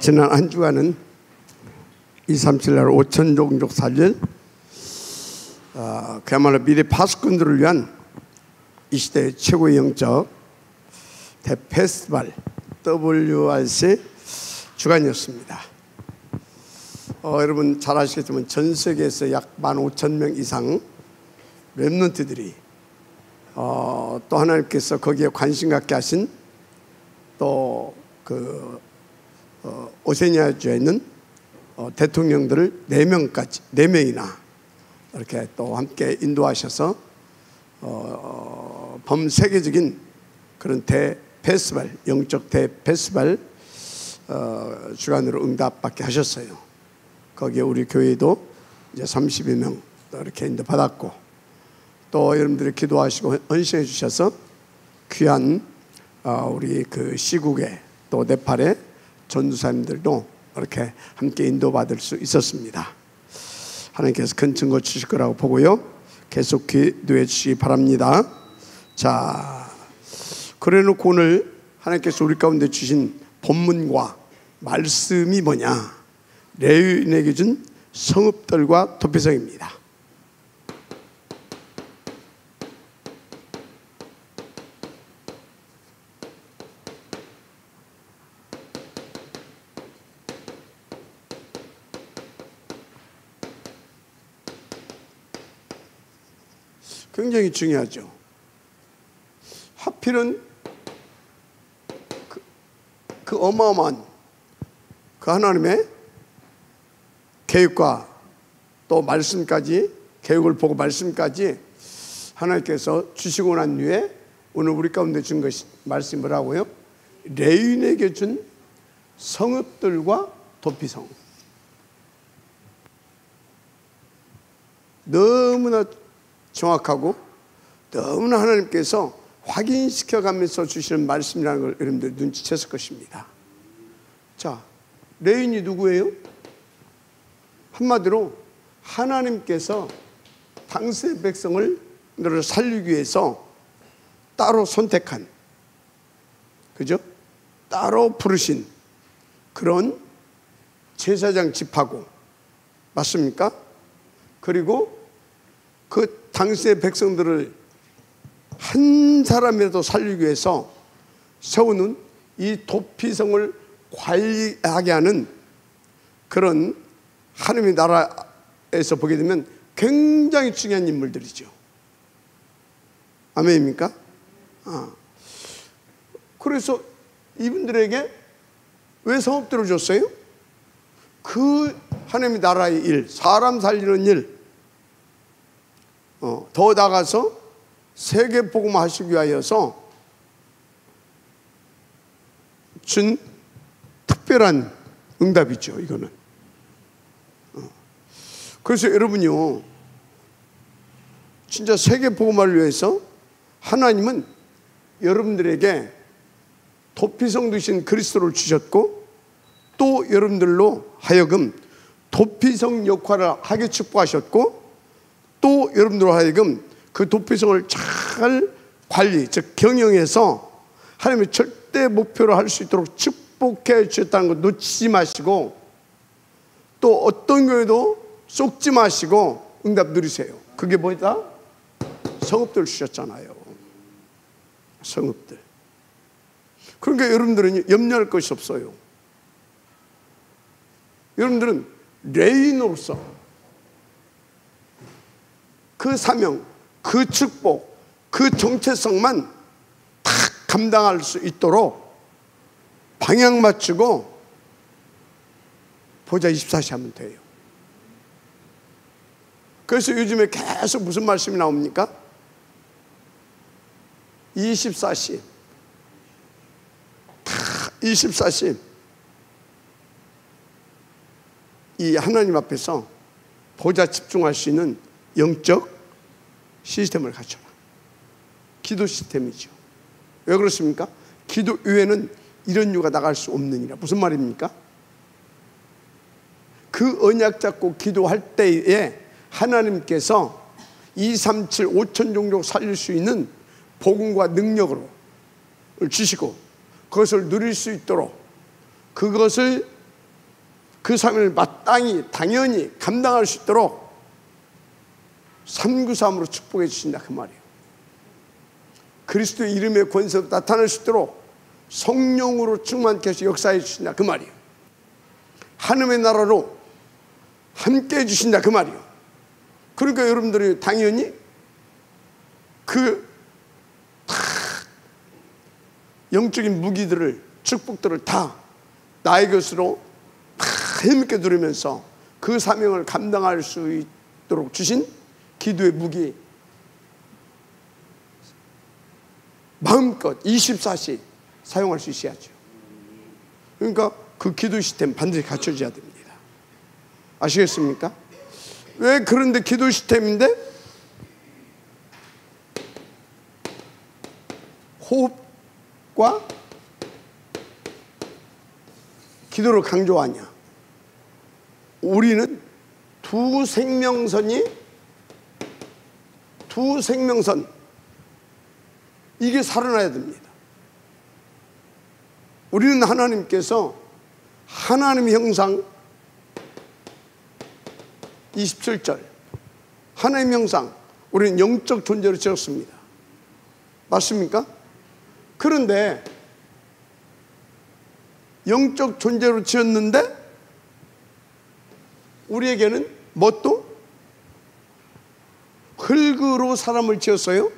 지난 한 주간은 237날 5천 종족 살릴 그야말로 미래 파수꾼들을 위한 이 시대의 최고의 영적 대페스티벌 WRC 주간이었습니다. 여러분 잘 아시겠지만 전 세계에서 약 15,000명 이상 렘넌트들이 또 하나님께서 거기에 관심 갖게 하신 또 오세니아주에 있는 대통령들을 4명이나 이렇게 또 함께 인도하셔서 범세계적인 그런 대페스티벌, 영적 대페스티벌 주간으로 응답받게 하셨어요. 거기에 우리 교회도 이제 30여 명 이렇게 인도받았고, 또 여러분들이 기도하시고 헌신해 주셔서 귀한 우리 그 시국에 또 네팔의 전도사님들도 이렇게 함께 인도받을 수 있었습니다. 하나님께서 큰 증거 주실 거라고 보고요, 계속 기도해 주시기 바랍니다. 자, 그래 놓고 오늘 하나님께서 우리 가운데 주신 본문과 말씀이 뭐냐? 레위인에게 준 성읍들과 도피성입니다. 굉장히 중요하죠. 하필은 그 어마어마한 그 하나님의 계획과 또 말씀까지, 계획을 보고 말씀까지 하나님께서 주시고 난 후에 오늘 우리 가운데 준 것이 말씀이 뭐라고요? 레위인에게 준 성읍들과 도피성. 너무나 정확하고 너무나 하나님께서 확인시켜가면서 주시는 말씀이라는 걸 여러분들 눈치챘을 것입니다. 자, 레위인이 누구예요? 한마디로 하나님께서 당시의 백성을 살리기 위해서 따로 선택한, 그죠? 따로 부르신 그런 제사장 집하고, 맞습니까? 그리고 그 당시의 백성들을 한 사람이라도 살리기 위해서 세우는 이 도피성을 관리하게 하는 그런 하나님의 나라에서 보게 되면 굉장히 중요한 인물들이죠. 아멘입니까? 그래서 이분들에게 왜 성읍들을 줬어요? 그 하나님의 나라의 일, 사람 살리는 일, 더 나아가서 세계 복음화 하시기 위하여서 준 특별한 응답이죠, 이거는. 그래서 여러분요, 진짜 세계 복음화를 위해서 하나님은 여러분들에게 도피성 되신 그리스도를 주셨고, 또 여러분들로 하여금 도피성 역할을 하게 축복하셨고, 또 여러분들로 하여금 그 도피성을 잘 관리, 즉 경영해서 하나님의 절대 목표로 할 수 있도록 축복해 주셨다는 거 놓치지 마시고, 또 어떤 교회도 쏙지 마시고 응답 누리세요. 그게 뭐다? 성읍들 주셨잖아요. 성읍들. 그러니까 여러분들은 염려할 것이 없어요. 여러분들은 레위인으로서 그 사명, 그 축복, 그 정체성만 다 감당할 수 있도록 방향 맞추고 보좌 24시 하면 돼요. 그래서 요즘에 계속 무슨 말씀이 나옵니까? 24시. 24시. 이 하나님 앞에서 보좌 집중할 수 있는 영적 시스템을 갖춰라. 기도 시스템이죠. 왜 그렇습니까? 기도 외에는 이런 유가 나갈 수 없느니라. 무슨 말입니까? 그 언약 잡고 기도할 때에 하나님께서 237 5천 종족 살릴 수 있는 복음과 능력으로 주시고 그것을 누릴 수 있도록 그것을 그 사명을 마땅히 당연히 감당할 수 있도록 393으로 축복해 주신다 그 말이에요. 그리스도의 이름의 권세로 나타날 수 있도록 성령으로 충만케 해서 역사해 주신다 그 말이에요. 하나님의 나라로 함께 해 주신다 그 말이에요. 그러니까 여러분들이 당연히 그 영적인 무기들을, 축복들을 다 나의 것으로 다 힘있게 누리면서 그 사명을 감당할 수 있도록 주신 기도의 무기, 마음껏 24시 사용할 수 있어야죠. 그러니까 그 기도 시스템 반드시 갖춰져야 됩니다. 아시겠습니까? 왜 그런데 기도 시스템인데 호흡과 기도를 강조하냐? 우리는 두 생명선 이게 살아나야 됩니다. 우리는 하나님께서 하나님의 형상 27절 하나님의 형상, 우리는 영적 존재로 지었습니다. 맞습니까? 그런데 영적 존재로 지었는데 우리에게는 뭣도 흙으로 사람을 지었어요.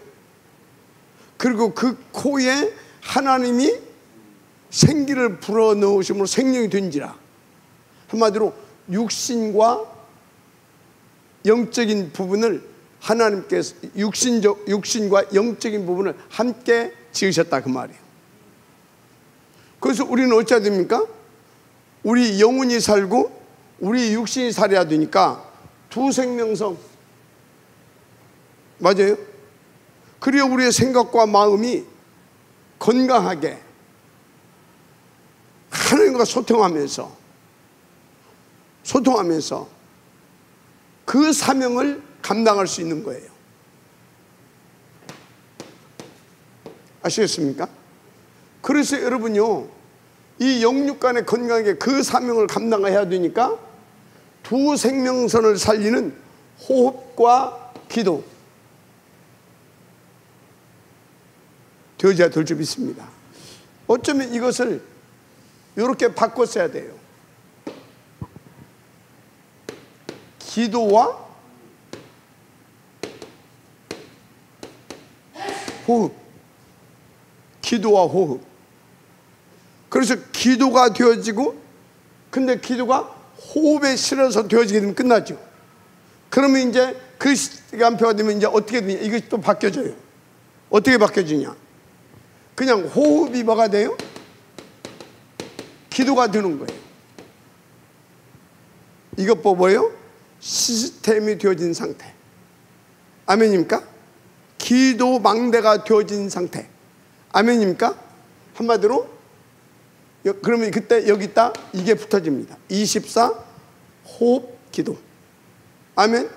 그리고 그 코에 하나님이 생기를 불어넣으심으로 생명이 된지라. 한마디로 육신과 영적인 부분을 하나님께서 육신과 영적인 부분을 함께 지으셨다 그 말이에요. 그래서 우리는 어찌해야 됩니까? 우리 영혼이 살고 우리 육신이 살아야 되니까 두 생명성, 맞아요? 그래야 우리의 생각과 마음이 건강하게 하나님과 소통하면서 그 사명을 감당할 수 있는 거예요. 아시겠습니까? 그래서 여러분요, 이 영육 간의 건강하게 그 사명을 감당해야 되니까 두 생명선을 살리는 호흡과 기도 되어져야 될 줄 믿습니다. 어쩌면 이것을 이렇게 바꿔 써야 돼요. 기도와 호흡, 기도와 호흡. 그래서 기도가 되어지고, 근데 기도가 호흡에 실어서 되어지게 되면 끝나죠. 그러면 이제 그 시간표가 되면 이제 어떻게 되냐? 이것이 또 바뀌어져요. 어떻게 바뀌어지냐? 그냥 호흡이 뭐가 돼요? 기도가 되는 거예요. 이것 뭐예요? 시스템이 되어진 상태. 아멘입니까? 기도 망대가 되어진 상태. 아멘입니까? 한마디로 그러면 그때 여기다 이게 붙어집니다. 24 호흡 기도. 아멘.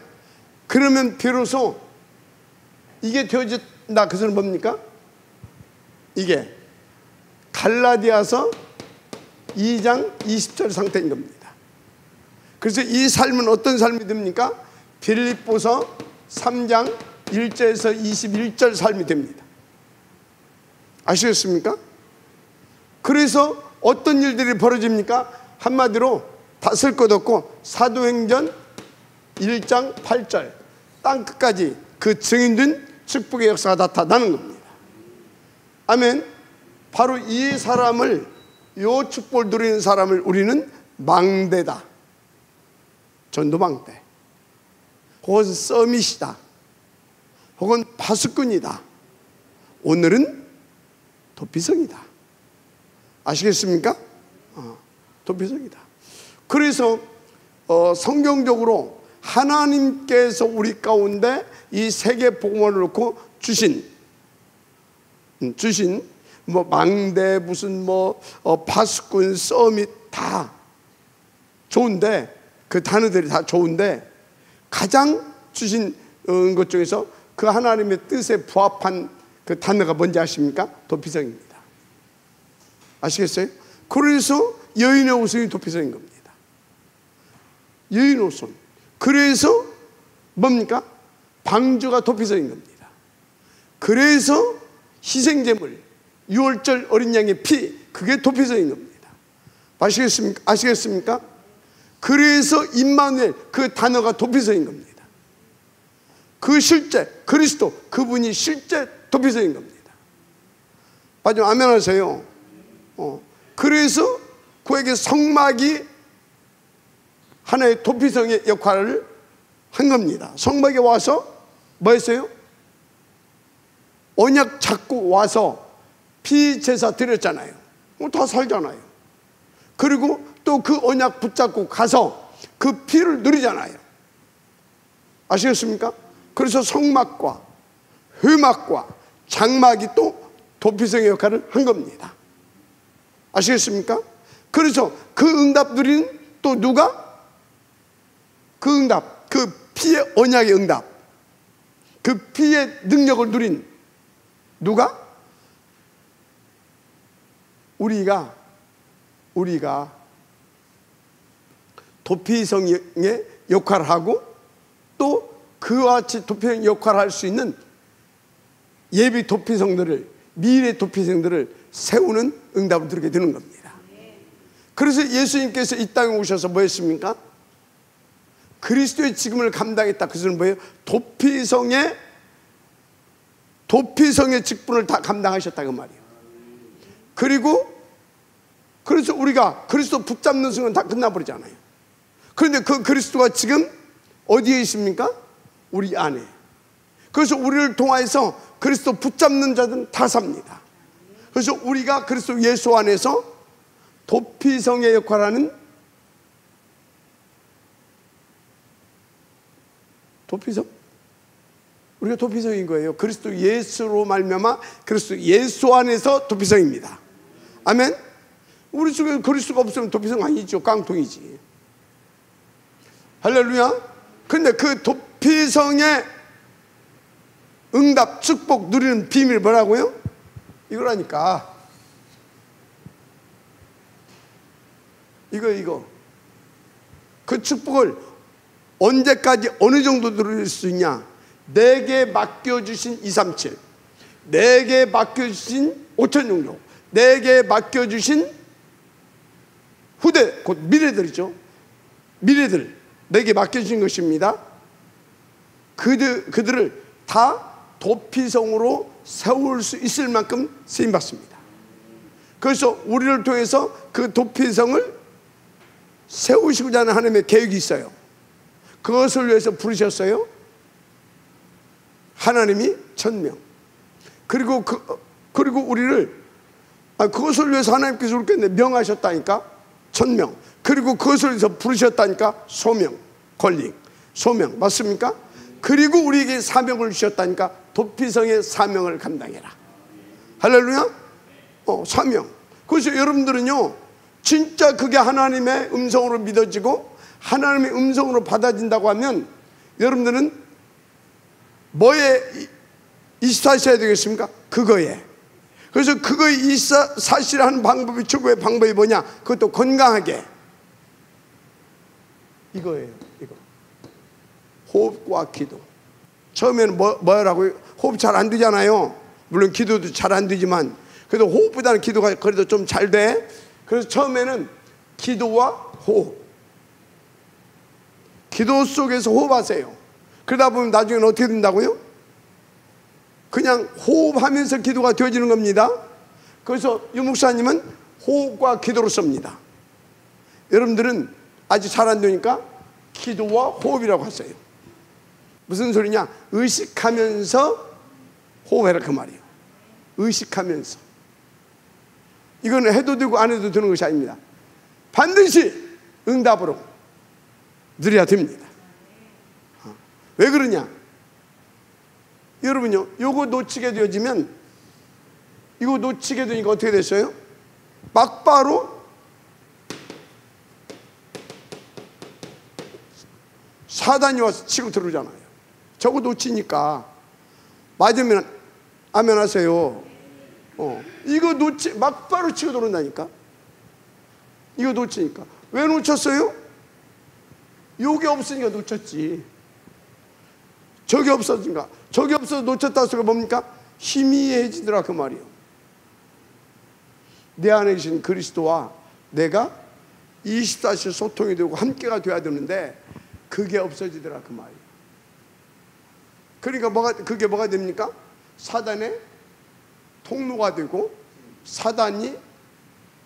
그러면 비로소 이게 되어진다. 그 소리는 뭡니까? 이게 갈라디아서 2장 20절 상태인 겁니다. 그래서 이 삶은 어떤 삶이 됩니까? 빌립보서 3장 1절에서 21절 삶이 됩니다. 아시겠습니까? 그래서 어떤 일들이 벌어집니까? 한마디로 다 쓸 것 없고 사도행전 1장 8절 땅끝까지 그 증인된 축복의 역사가 나타나는 겁니다. 아멘. 바로 이 사람을, 요 축복을 누리는 사람을 우리는 망대다, 전도망대, 혹은 서밋이다, 혹은 파수꾼이다, 오늘은 도피성이다. 아시겠습니까? 도피성이다. 그래서 성경적으로 하나님께서 우리 가운데 이 세계 복음을 놓고 주신 뭐 망대, 무슨 뭐 파수꾼, 서밋 다 좋은데, 그 단어들이 다 좋은데 가장 주신 것 중에서 그 하나님의 뜻에 부합한 그 단어가 뭔지 아십니까? 도피성입니다. 아시겠어요? 그래서 여인의 옷은 도피성인 겁니다. 여인의 옷은. 그래서 뭡니까? 방주가 도피성인 겁니다. 그래서 희생제물, 유월절 어린 양의 피, 그게 도피성인 겁니다. 아시겠습니까? 그래서 임마누엘, 그 단어가 도피성인 겁니다. 그 실제 그리스도, 그분이 실제 도피성인 겁니다. 맞죠? 아멘 하세요. 그래서 그에게 성막이 하나의 도피성의 역할을 한 겁니다. 성막에 와서 뭐 했어요? 언약 잡고 와서 피제사 드렸잖아요. 다 살잖아요. 그리고 또 그 언약 붙잡고 가서 그 피를 누리잖아요. 아시겠습니까? 그래서 성막과 회막과 장막이 또 도피성의 역할을 한 겁니다. 아시겠습니까? 그래서 그 응답 누리는 또 누가? 그 응답, 그 피의 언약의 응답, 그 피의 능력을 누린 누가? 우리가 도피성의 역할을 하고 또 그와 같이 도피성 역할을 할 수 있는 예비 도피성들을, 미래 도피성들을 세우는 응답을 드리게 되는 겁니다. 그래서 예수님께서 이 땅에 오셔서 뭐 했습니까? 그리스도의 직임을 감당했다. 그것은 뭐예요? 도피성의 직분을 다 감당하셨다 그 말이에요. 그리고 그래서 우리가 그리스도 붙잡는 순간 다 끝나버리잖아요. 그런데 그 그리스도가 지금 어디에 있습니까? 우리 안에. 그래서 우리를 통하여서 그리스도 붙잡는 자들은 다 삽니다. 그래서 우리가 그리스도 예수 안에서 도피성의 역할을 하는 도피성? 우리가 도피성인 거예요. 그리스도 예수로 말미암아 그리스도 예수 안에서 도피성입니다. 아멘. 우리 속에 그리스도가 없으면 도피성 아니죠. 깡통이지. 할렐루야. 그런데 그 도피성의 응답, 축복 누리는 비밀 뭐라고요? 이거라니까. 이거. 그 축복을 언제까지 어느 정도 누릴 수 있냐? 내게 맡겨주신 237, 내게 맡겨주신 5,600, 내게 맡겨주신 후대, 곧 미래들이죠. 미래들, 내게 맡겨주신 것입니다. 그들을 다 도피성으로 세울 수 있을 만큼 쓰임받습니다. 그래서 우리를 통해서 그 도피성을 세우시고자 하는 하나님의 계획이 있어요. 그것을 위해서 부르셨어요. 하나님이 1,000명. 그리고 우리를 그것을 위해서 하나님께서 우리께 명하셨다니까 1,000명. 그리고 그것을 위해서 부르셨다니까 소명, 콜링, 소명. 맞습니까? 그리고 우리에게 사명을 주셨다니까 도피성의 사명을 감당해라. 할렐루야. 사명. 그래서 여러분들은요, 진짜 그게 하나님의 음성으로 믿어지고 하나님의 음성으로 받아진다고 하면 여러분들은 뭐에 24시 해야 되겠습니까? 그거에. 그래서 그거에 24시를 하는 방법이, 최고의 방법이 뭐냐? 그것도 건강하게. 이거예요. 이거. 호흡과 기도. 처음에는 뭐라고요? 호흡 잘 안 되잖아요. 물론 기도도 잘 안 되지만 그래도 호흡보다는 기도가 그래도 좀 잘 돼. 그래서 처음에는 기도와 호흡. 기도 속에서 호흡하세요. 그러다 보면 나중에는 어떻게 된다고요? 그냥 호흡하면서 기도가 되어지는 겁니다. 그래서 유 목사님은 호흡과 기도로 씁니다. 여러분들은 아직 잘 안 되니까 기도와 호흡이라고 하세요. 무슨 소리냐? 의식하면서 호흡해라 그 말이에요. 의식하면서. 이거는 해도 되고 안 해도 되는 것이 아닙니다. 반드시 응답으로 누려야 됩니다. 왜 그러냐? 여러분요, 요거 놓치게 되어지면, 이거 놓치게 되니까 어떻게 됐어요? 막바로 사단이 와서 치고 들어오잖아요. 저거 놓치니까 맞으면 아멘 하세요. 이거 막바로 치고 들어온다니까. 이거 놓치니까. 왜 놓쳤어요? 요게 없으니까 놓쳤지. 저게 없어진가? 저게 없어서 놓쳤다는 소리가 뭡니까? 희미해지더라 그 말이요. 내 안에 계신 그리스도와 내가 24시간 소통이 되고 함께가 돼야 되는데 그게 없어지더라 그 말이에요. 그러니까 그게 뭐가 됩니까? 사단의 통로가 되고, 사단이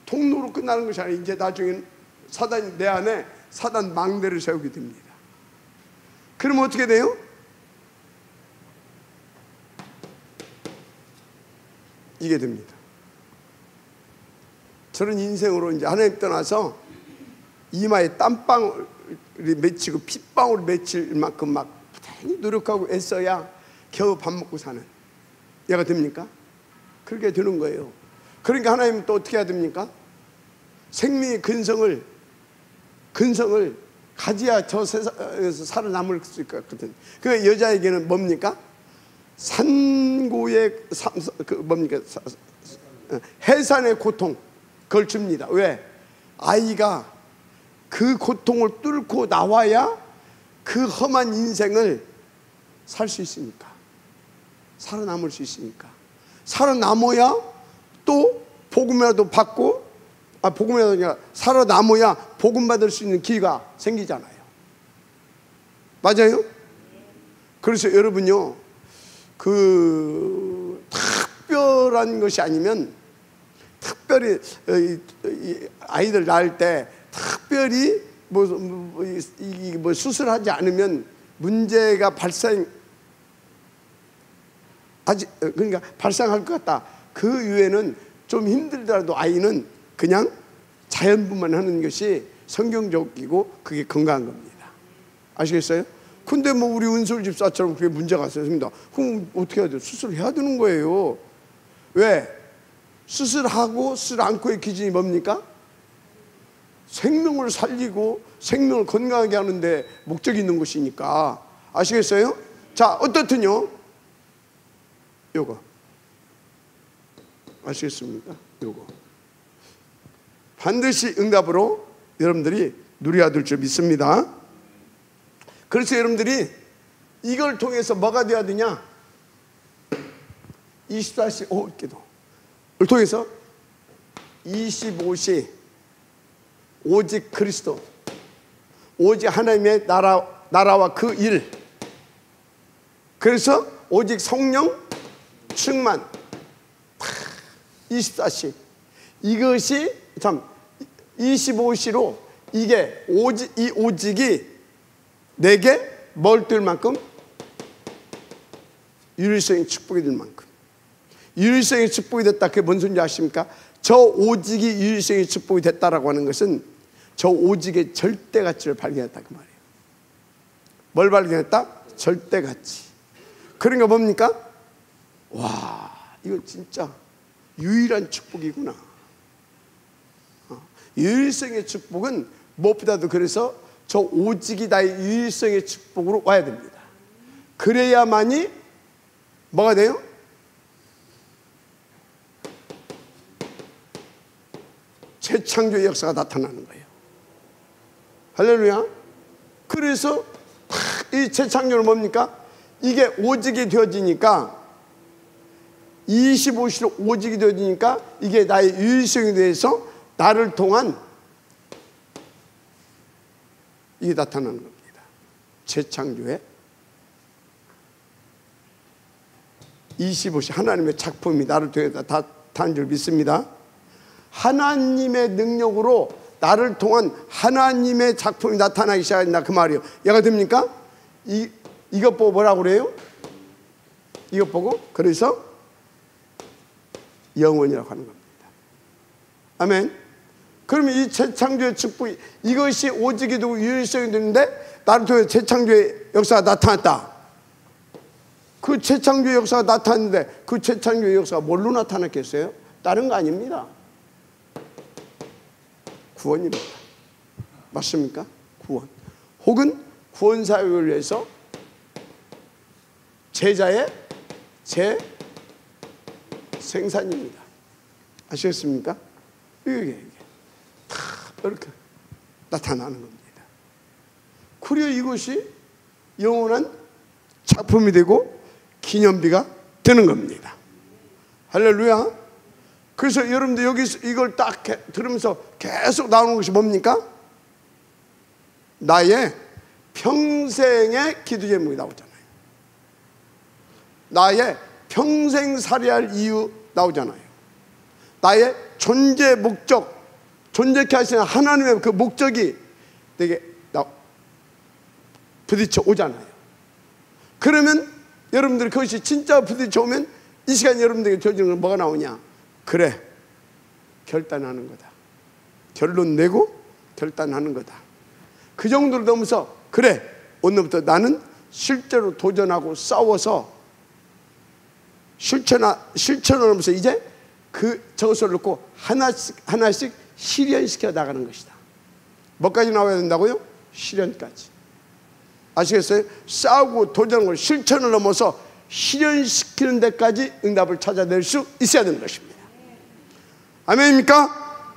통로로 끝나는 것이 아니라 이제 나중엔 사단이 내 안에 사단 망대를 세우게 됩니다. 그러면 어떻게 돼요? 이게 됩니다. 저는 인생으로 이제 하나님 떠나서 이마에 땀방울이 맺히고 핏방울이 맺힐 만큼 막 부단히 노력하고 애써야 겨우 밥 먹고 사는 얘가 됩니까? 그렇게 되는 거예요. 그러니까 하나님은 또 어떻게 해야 됩니까? 생명의 근성을 가져야 저 세상에서 살아남을 수 있거든. 그 여자에게는 뭡니까? 산고의 뭡니까? 해산의 고통, 그걸 줍니다. 왜? 아이가 그 고통을 뚫고 나와야 그 험한 인생을 살 수 있으니까, 살아남을 수 있으니까. 살아남아야 또 복음이라도 받고, 복음이라도 아니라 살아남아야 복음 받을 수 있는 기회가 생기잖아요. 맞아요? 그래서 여러분요, 그 특별한 것이 아니면, 특별히 아이들 낳을 때 특별히 뭐 수술하지 않으면 문제가 그러니까 발생할 것 같다. 그 이후에는 좀 힘들더라도 아이는 그냥 자연분만 하는 것이 성경적이고 그게 건강한 겁니다. 아시겠어요? 근데 뭐 우리 은솔 집사처럼 그게 문제가 있습니다. 그럼 어떻게 해야 돼요? 수술해야 되는 거예요. 왜? 수술하고 수술 않고의 기준이 뭡니까? 생명을 살리고 생명을 건강하게 하는데 목적이 있는 것이니까. 아시겠어요? 자, 어떻든요? 요거 아시겠습니까? 요거 반드시 응답으로 여러분들이 누려야 될 줄 믿습니다. 그래서 여러분들이 이걸 통해서 뭐가 되어야 되냐? 24시 오기도를 통해서 25시 오직 그리스도, 오직 하나님의 나라와 그 일, 그래서 오직 성령 충만 24시, 이것이 참 25시로 이게 이 오직이 내게 뭘 뜰 만큼? 유일성의 축복이 될 만큼. 유일성의 축복이 됐다. 그게 뭔 소리인지 아십니까? 저 오직이 유일성의 축복이 됐다라고 하는 것은 저 오직의 절대 가치를 발견했다 그 말이에요. 뭘 발견했다? 절대 가치. 그러니까 뭡니까? 와, 이거 진짜 유일한 축복이구나. 유일성의 축복은 무엇보다도 그래서 저 오직이 나의 유일성의 축복으로 와야 됩니다. 그래야만이 뭐가 돼요? 재창조의 역사가 나타나는 거예요. 할렐루야. 그래서 이 재창조는 뭡니까? 이게 오직이 되어지니까, 25시로 오직이 되어지니까 이게 나의 유일성에 대해서 나를 통한 이게 나타나는 겁니다. 재창조의 25시 하나님의 작품이 나를 통해 나타난 줄 믿습니다. 하나님의 능력으로 나를 통한 하나님의 작품이 나타나기 시작한다 그 말이에요. 얘가 됩니까? 이것 보고 뭐라고 그래요? 이것 보고 그래서 영원이라고 하는 겁니다. 아멘. 그러면 이 재창조의 축복이, 이것이 오직이 되고 유일성이 되는데 나를 통해 재창조의 역사가 나타났다. 그 재창조의 역사가 나타났는데 그 재창조의 역사가 뭘로 나타났겠어요? 다른 거 아닙니다. 구원입니다. 맞습니까? 구원. 혹은 구원 사역을 위해서 제자의 재생산입니다. 아시겠습니까? 이게 다 이렇게 나타나는 겁니다. 그리고 이것이 영원한 작품이 되고 기념비가 되는 겁니다. 할렐루야. 그래서 여러분들 여기서 이걸 딱 들으면서 계속 나오는 것이 뭡니까? 나의 평생의 기도 제목이 나오잖아요. 나의 평생 살아야 할 이유 나오잖아요. 나의 존재 목적, 존재케 하시는 하나님의 그 목적이 내게 부딪혀 오잖아요. 그러면 여러분들이 그것이 진짜 부딪혀 오면 이 시간 여러분들에게 주어지는 건 뭐가 나오냐? 그래, 결단하는 거다. 결론 내고 결단하는 거다. 그 정도로 넘어서 그래, 오늘부터 나는 실제로 도전하고 싸워서 실천을 하면서 이제 저것을 놓고 하나씩 실현시켜 나가는 것이다. 뭐까지 나와야 된다고요? 실현까지. 아시겠어요? 싸우고 도전하고 실천을 넘어서 실현시키는 데까지 응답을 찾아낼 수 있어야 되는 것입니다. 아멘입니까?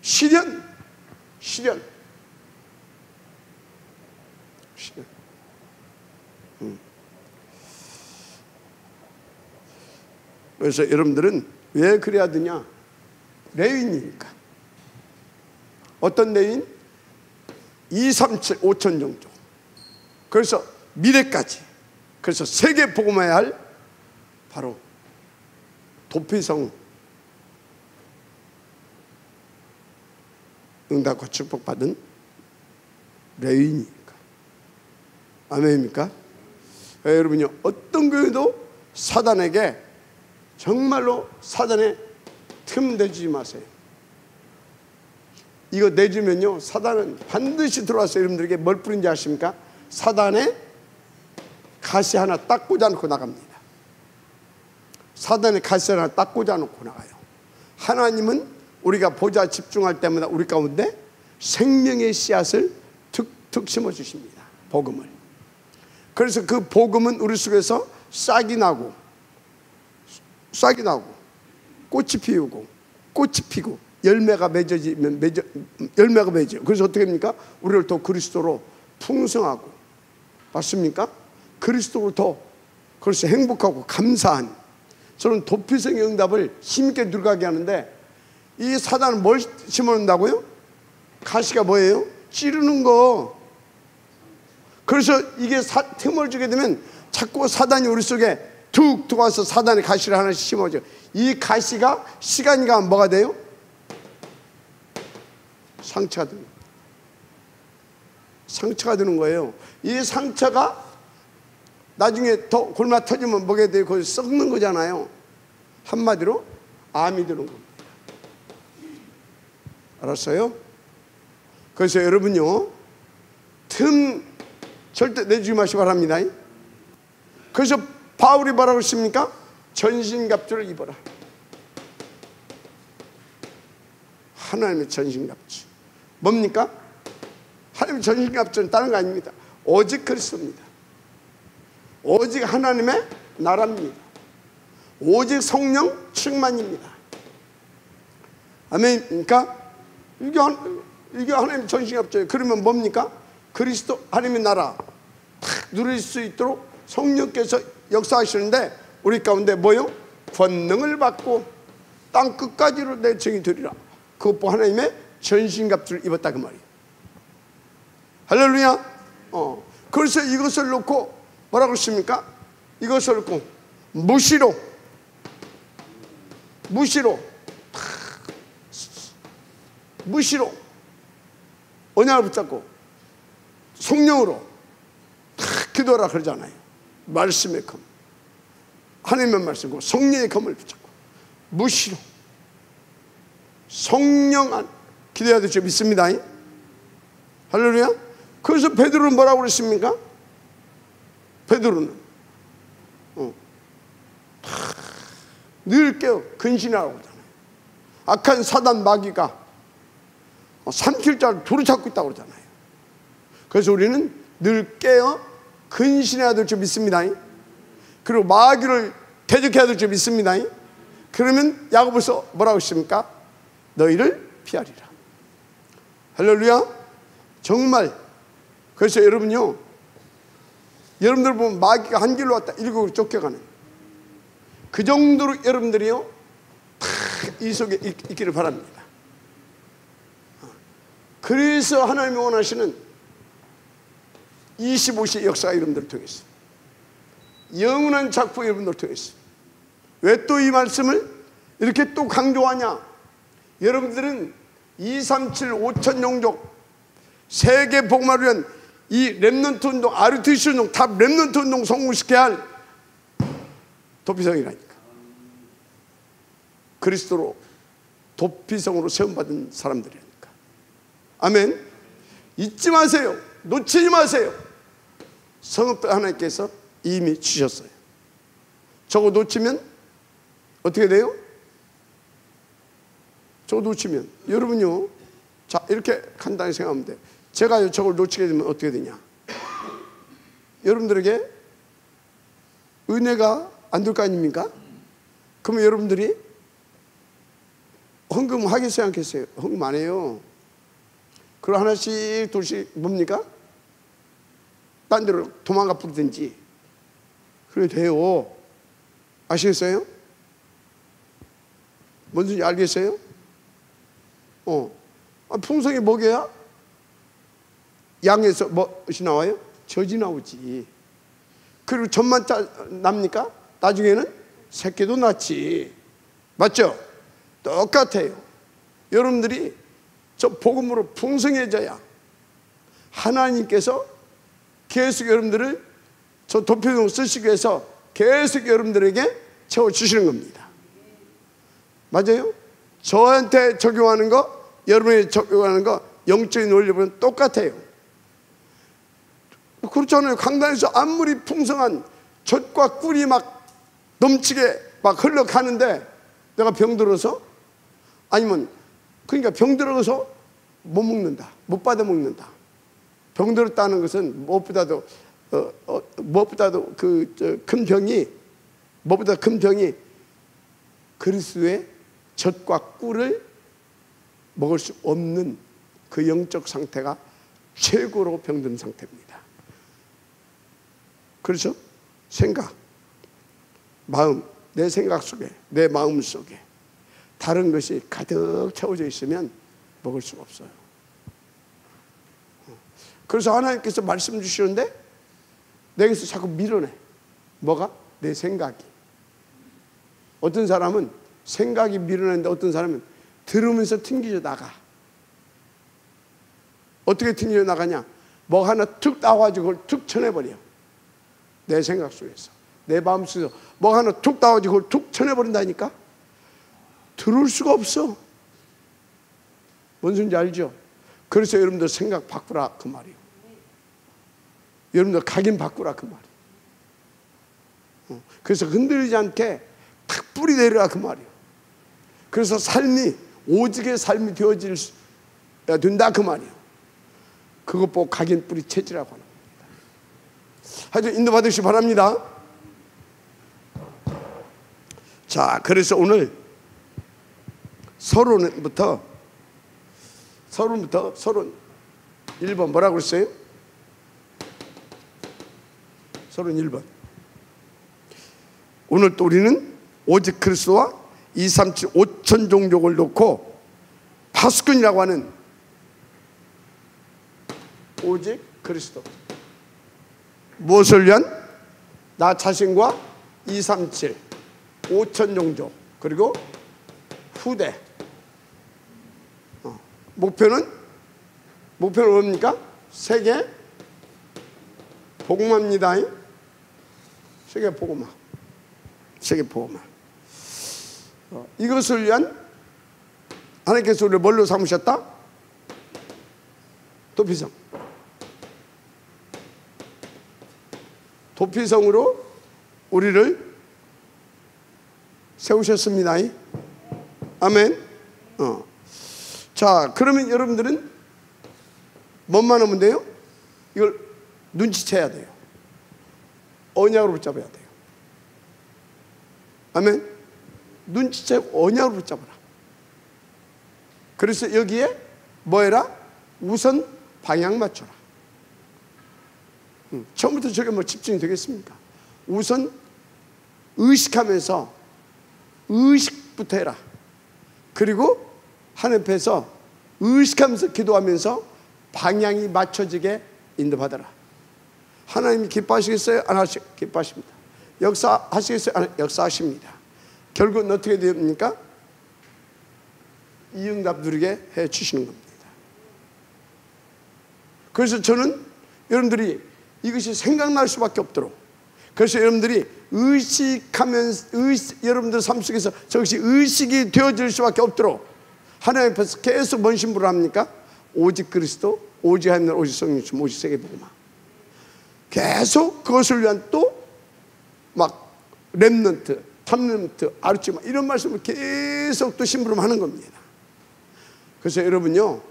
실현. 그래서 여러분들은 왜 그래야 되냐? 레위니까. 어떤 레위인? 2, 3, 7, 5천 정도. 그래서 미래까지. 그래서 세계 복음해야 할 바로 도피성 응답과 축복받은 레위니까. 아멘입니까? 여러분요, 어떤 교회도 사단에게 정말로 사단에 틈 내주지 마세요. 이거 내주면요, 사단은 반드시 들어와서 여러분들에게 뭘 뿌린지 아십니까? 사단의 가시 하나 딱 꽂아놓고 나갑니다. 사단의 가시 하나 딱 꽂아놓고 나가요. 하나님은 우리가 보좌 집중할 때마다 우리 가운데 생명의 씨앗을 툭툭 심어주십니다. 복음을. 그래서 그 복음은 우리 속에서 싹이 나고 꽃이 피우고 꽃이 피고 열매가 맺어지면 열매가 맺어요. 그래서 어떻게 됩니까? 우리를 더 그리스도로 풍성하고, 맞습니까? 그리스도로 더 그래서 행복하고 감사한, 저는 도피성의 응답을 힘있게 누르게 하는데, 이 사단은 뭘 심어놓는다고요? 가시가 뭐예요? 찌르는 거. 그래서 이게 틈을 주게 되면 자꾸 사단이 우리 속에 툭 들어와서 사단의 가시를 하나씩 심어줘. 이 가시가 시간이 가면 뭐가 돼요? 상처가 되는 거예요. 상처가 되는 거예요. 이 상처가 나중에 더 골마 터지면 뭐게 돼요? 거기 썩는 거잖아요. 한마디로 암이 드는 겁니다. 알았어요? 그래서 여러분요, 틈 절대 내주지 마시기 바랍니다. 그래서 바울이 뭐라고 했습니까? 전신갑주를 입어라. 하나님의 전신갑주. 뭡니까? 하나님의 전신갑주는 다른 거 아닙니다. 오직 그리스도입니다. 오직 하나님의 나라입니다. 오직 성령 충만입니다. 아멘입니까? 이게 하나님의 전신갑주예요. 그러면 뭡니까? 그리스도 하나님의 나라 탁 누릴 수 있도록 성령께서 역사하시는데, 우리 가운데 뭐요? 권능을 받고 땅 끝까지로 내 증이 되리라. 그것 하나님의 전신갑주를 입었다 그 말이에요. 할렐루야. 그래서 이것을 놓고 뭐라고 했습니까? 이것을 놓고 무시로 언약을 붙잡고 성령으로 기도하라 그러잖아요. 말씀의 검, 하나님의 말씀과 성령의 검을 붙잡고 무시로 성령 안 기도해야 되죠. 믿습니다. 할렐루야. 그래서 베드로는 뭐라고 그랬습니까? 베드로는 늘 깨어 근신하라고 하잖아요. 악한 사단 마귀가 삼킬 자를 도로잡고 있다고 그러잖아요. 그래서 우리는 늘 깨어 근신해야 될 줄 믿습니다. 그리고 마귀를 대적해야 될 줄 믿습니다. 그러면 야고보서 뭐라고 했습니까? 너희를 피하리라. 할렐루야. 정말. 그래서 여러분요, 여러분들 보면 마귀가 한 길로 왔다 일곱으로 쫓겨가는, 그 정도로 여러분들이요 다 이 속에 있기를 바랍니다. 그래서 하나님이 원하시는 25시의 역사가 여러분들을 통해서, 영원한 작품 여러분들을 통해서. 왜 또 이 말씀을 이렇게 또 강조하냐? 여러분들은 237 5천 종족 세계 복음화를 위한 이 렘넌트 운동, RUTC 운동, 다 렘넌트 운동 성공시켜야 할 도피성이라니까. 그리스도로 도피성으로 세움받은 사람들이라니까. 아멘. 잊지 마세요. 놓치지 마세요. 성읍도 하나님께서 이미 주셨어요. 저거 놓치면 어떻게 돼요? 저거 놓치면 여러분요, 자 이렇게 간단히 생각하면 돼요. 제가 저걸 놓치게 되면 어떻게 되냐? 여러분들에게 은혜가 안 될 거 아닙니까? 그러면 여러분들이 헌금 하겠어요, 안 하겠어요? 헌금 안 해요. 그리고 하나씩 둘씩 뭡니까? 딴 데로 도망가 부르든지 그래야 돼요. 아시겠어요? 뭔지 알겠어요? 풍성이 먹여야 양에서 무엇이 나와요? 젖이 나오지. 그리고 젖만 납니까? 나중에는 새끼도 낳지. 맞죠? 똑같아요. 여러분들이 저 복음으로 풍성해져야 하나님께서 계속 여러분들을 저 도피성 쓰시기 위해서 계속 여러분들에게 채워주시는 겁니다. 맞아요? 저한테 적용하는 거, 여러분이 적용하는 거, 영적인 원리보다는 똑같아요. 그렇잖아요. 강단에서 아무리 풍성한 젖과 꿀이 막 넘치게 막 흘러가는데 내가 병들어서, 아니면 그러니까 병들어서 못 먹는다, 못 받아 먹는다. 병들었다는 것은 무엇보다도 큰 병이, 무엇보다 큰 병이 그리스도의 젖과 꿀을 먹을 수 없는 그 영적 상태가 최고로 병든 상태입니다. 그렇죠? 생각, 마음, 내 생각 속에, 내 마음 속에 다른 것이 가득 채워져 있으면 먹을 수가 없어요. 그래서 하나님께서 말씀 주시는데 내게서 자꾸 밀어내. 뭐가? 내 생각이. 어떤 사람은 생각이 밀어내는데 어떤 사람은 들으면서 튕겨져 나가. 어떻게 튕겨져 나가냐? 뭐 하나 툭 나와가지고 그걸 툭 쳐내버려. 내 생각 속에서, 내 마음 속에서 뭐 하나 툭 나와가지고 그걸 툭 쳐내버린다니까? 들을 수가 없어. 뭔 소리인지 알죠? 그래서 여러분들 생각 바꾸라 그 말이에요. 여러분들 각인 바꾸라 그 말이에요. 그래서 흔들리지 않게 탁 뿌리 내리라 그 말이에요. 그래서 삶이 오직의 삶이 되어질 된다 그 말이에요. 그것 보고 각인 뿌리 채지라고 하는 겁니다. 하여튼 인도받으시기 바랍니다. 자, 그래서 오늘 서론부터 1번 뭐라고 그랬어요? 서론 1번. 오늘 또 우리는 오직 그리스도와 237 5천 종족을 놓고 파수꾼이라고 하는 오직 그리스도, 무엇을 위한? 나 자신과 237 5천 종족, 그리고 후대. 목표는 뭡니까? 세계 복음화입니다. 세계 복음화. 세계 복음화. 이것을 위한 하나님께서 우리를 뭘로 삼으셨다? 도피성. 도피성으로 우리를 세우셨습니다. 아멘. 자, 그러면 여러분들은 뭐만 하면 돼요? 이걸 눈치채야 돼요. 언약으로 붙잡아야 돼요. 아멘. 눈치채고 언약으로 붙잡아라. 그래서 여기에 뭐 해라? 우선 방향 맞춰라. 처음부터 저게 뭐 집중이 되겠습니까? 우선 의식하면서 의식부터 해라. 그리고 하나님 앞에서 의식하면서 기도하면서 방향이 맞춰지게 인도받아라. 하나님이 기뻐하시겠어요? 안 기뻐하십니다. 역사하시겠어요? 안 역사하십니다. 결국은 어떻게 됩니까? 이응답 누리게 해 주시는 겁니다. 그래서 저는 여러분들이 이것이 생각날 수밖에 없도록, 그래서 여러분들이 의식하면서 여러분들 삶 속에서 저것이 의식이 되어질 수밖에 없도록 하나님 앞에서 계속 뭔 신부를 합니까? 오직 그리스도, 오직 하나님, 오직 성령, 오직 세계복음화. 계속 그것을 위한 또 막 렘넌트, 3렘넌트, 아르치마 이런 말씀을 계속 또 심부름하는 겁니다. 그래서 여러분요,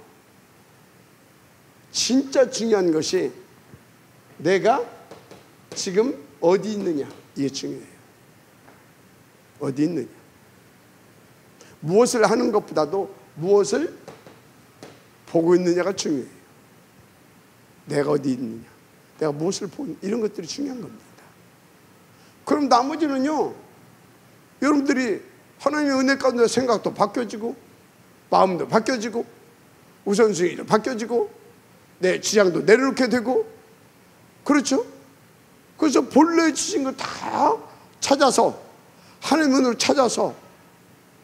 진짜 중요한 것이 내가 지금 어디 있느냐, 이게 중요해요. 어디 있느냐. 무엇을 하는 것보다도 무엇을 보고 있느냐가 중요해요. 내가 어디 있느냐, 내가 무엇을 보는, 이런 것들이 중요한 겁니다. 그럼 나머지는요, 여러분들이 하나님의 은혜 가운데 생각도 바뀌어지고 마음도 바뀌어지고 우선순위도 바뀌어지고 내 주장도 내려놓게 되고, 그렇죠? 그래서 본래 주신 거 다 찾아서 하나님의 은혜를 찾아서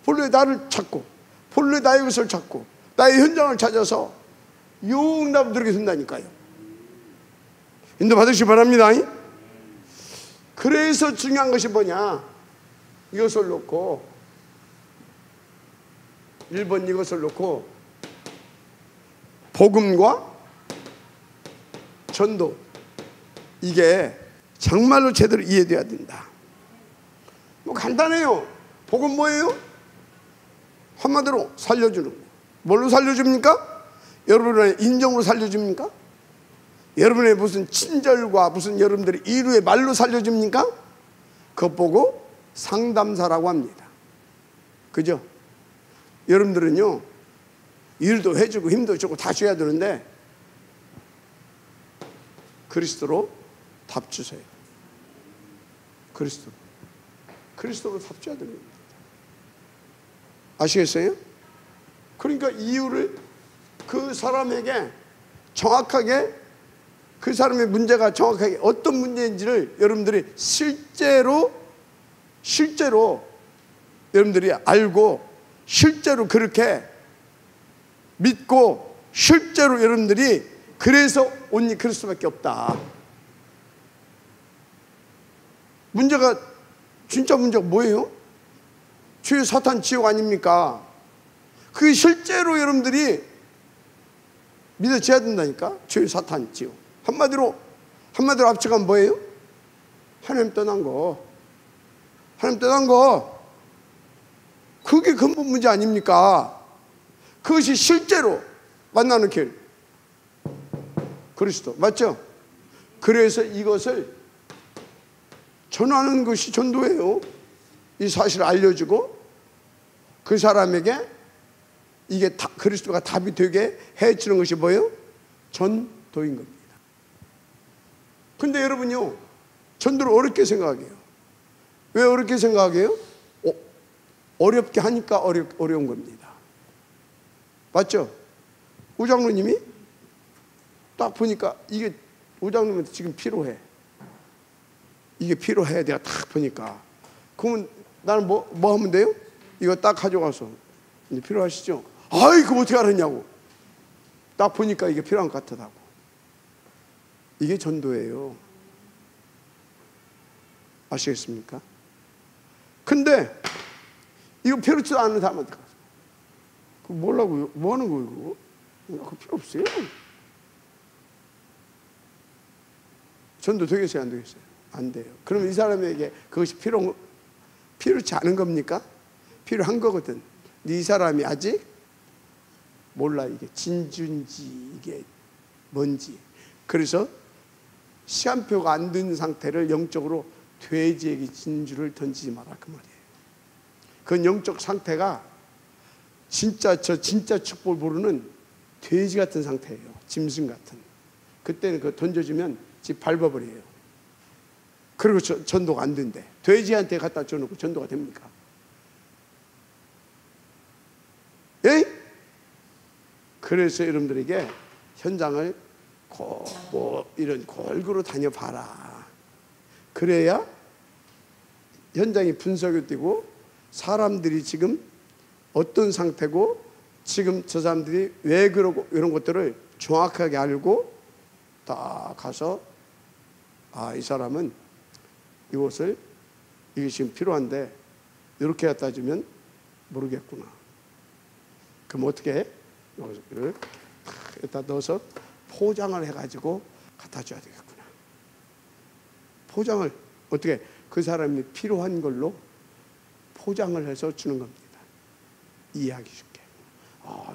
본래 나를 찾고 본래 나의 것을 찾고 나의 현장을 찾아서 용납 들게 된다니까요. 인도 받으시기 바랍니다. 그래서 중요한 것이 뭐냐, 이것을 놓고 1번 이것을 놓고 복음과 전도, 이게 정말로 제대로 이해돼야 된다. 뭐 간단해요. 복음 뭐예요? 한마디로 살려주는 거. 뭘로 살려줍니까? 여러분의 인정으로 살려줍니까? 여러분의 무슨 친절과 무슨 여러분들의 이루의 말로 살려줍니까? 그것 보고 상담사라고 합니다. 그죠? 여러분들은요, 일도 해주고 힘도 주고 다 줘야 되는데 그리스도로 답 주세요. 그리스도로 답 줘야 됩니다. 아시겠어요? 그러니까 이유를 그 사람에게 정확하게, 그 사람의 문제가 정확하게 어떤 문제인지를 여러분들이 실제로 여러분들이 알고 실제로 그렇게 믿고 실제로 여러분들이 그래서 온니 그럴 수밖에 없다. 문제가, 진짜 문제가 뭐예요? 죄, 사탄, 지옥 아닙니까? 그게 실제로 여러분들이 믿어져야 된다니까. 죄, 사탄, 지옥. 한마디로 합쳐가면 뭐예요? 하나님 떠난 거. 하나님 떠난 거. 그게 근본 문제 아닙니까? 그것이 실제로 만나는 길. 그리스도. 맞죠? 그래서 이것을 전하는 것이 전도예요. 이 사실을 알려주고 그 사람에게 이게 그리스도가 답이 되게 해주는 것이 뭐예요? 전도인 겁니다. 근데 여러분요, 전도를 어렵게 생각해요. 왜 어렵게 생각해요? 어렵게 하니까 어려운 겁니다. 맞죠? 우장로님이 딱 보니까 이게 우장로님한테 지금 필요해. 이게 필요해. 내가 딱 보니까. 그러면 나는 뭐 하면 돼요? 이거 딱 가져가서, 이제 필요하시죠? 아이, 그거 어떻게 알았냐고. 딱 보니까 이게 필요한 것 같다고. 이게 전도예요. 아시겠습니까? 근데 이거 필요치도 않은 사람한테 가서 그거 뭐라고요? 뭐 하는 거예요? 그거 필요 없어요. 전도 되겠어요? 안 되겠어요? 안 돼요. 그러면 이 사람에게 그것이 필요치 않은 겁니까? 필요한 거거든. 근데 이 사람이 아직 몰라. 이게 진주인지 이게 뭔지. 그래서 시간표가 안 된 상태를 영적으로 돼지에게 진주를 던지지 마라, 그 말이에요. 그건 영적 상태가 진짜 축복을 모르는 돼지 같은 상태예요. 짐승 같은. 그때는 그거 던져주면 집 밟아버려요. 그리고 전도가 안 된대. 돼지한테 갖다 줘놓고 전도가 됩니까? 예? 그래서 여러분들에게 현장을 이런 골고루 다녀봐라. 그래야 현장이 분석이 되고 사람들이 지금 어떤 상태고 지금 저 사람들이 왜 그러고 이런 것들을 정확하게 알고 딱 가서 이 사람은 이것을 이게 지금 필요한데 이렇게 갖다 주면 모르겠구나. 그럼 어떻게 해? 이걸 여기다 넣어서 포장을 해가지고 갖다 줘야 되겠구나. 포장을 어떻게 그 사람이 필요한 걸로 포장을 해서 주는 겁니다. 이해하기 쉽게.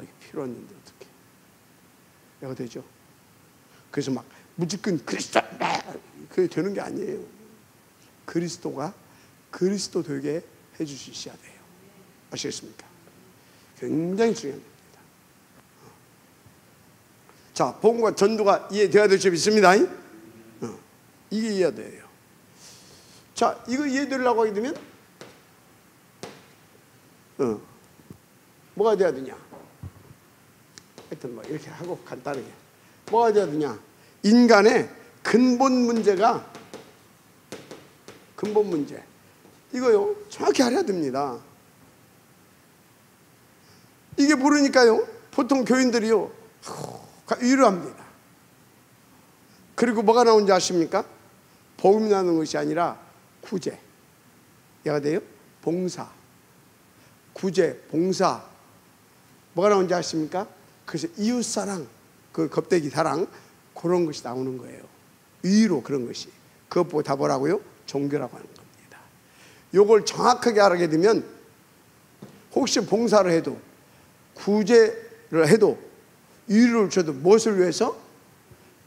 이게 필요했는데 어떻게? 이거 되죠? 그래서 막 무조건 그리스도 그게 되는 게 아니에요. 그리스도가 그리스도 되게 해주셔야 돼요. 아시겠습니까? 굉장히 중요한 겁니다. 자, 복음과 전도가 이해되어야 될 점이 있습니다. 이게 이해가 돼요. 자, 이거 이해되려고 하게 되면 뭐가 돼야 되냐? 하여튼 뭐 이렇게 하고 간단하게 뭐가 돼야 되냐? 인간의 근본 문제가 근본 문제 이거요 정확히 알아야 됩니다. 이게 모르니까요 보통 교인들이요 위로합니다. 그리고 뭐가 나오는지 아십니까? 복음이 나오는 것이 아니라 구제. 얘가 돼요? 봉사. 구제, 봉사. 뭐가 나오는지 아십니까? 그래서 이웃사랑, 그 겁대기 사랑 그런 것이 나오는 거예요. 위로 그런 것이. 그것보고 다 뭐라고요? 종교라고 하는 겁니다. 요걸 정확하게 알게 되면 혹시 봉사를 해도 구제를 해도 위로를 줘도 무엇을 위해서?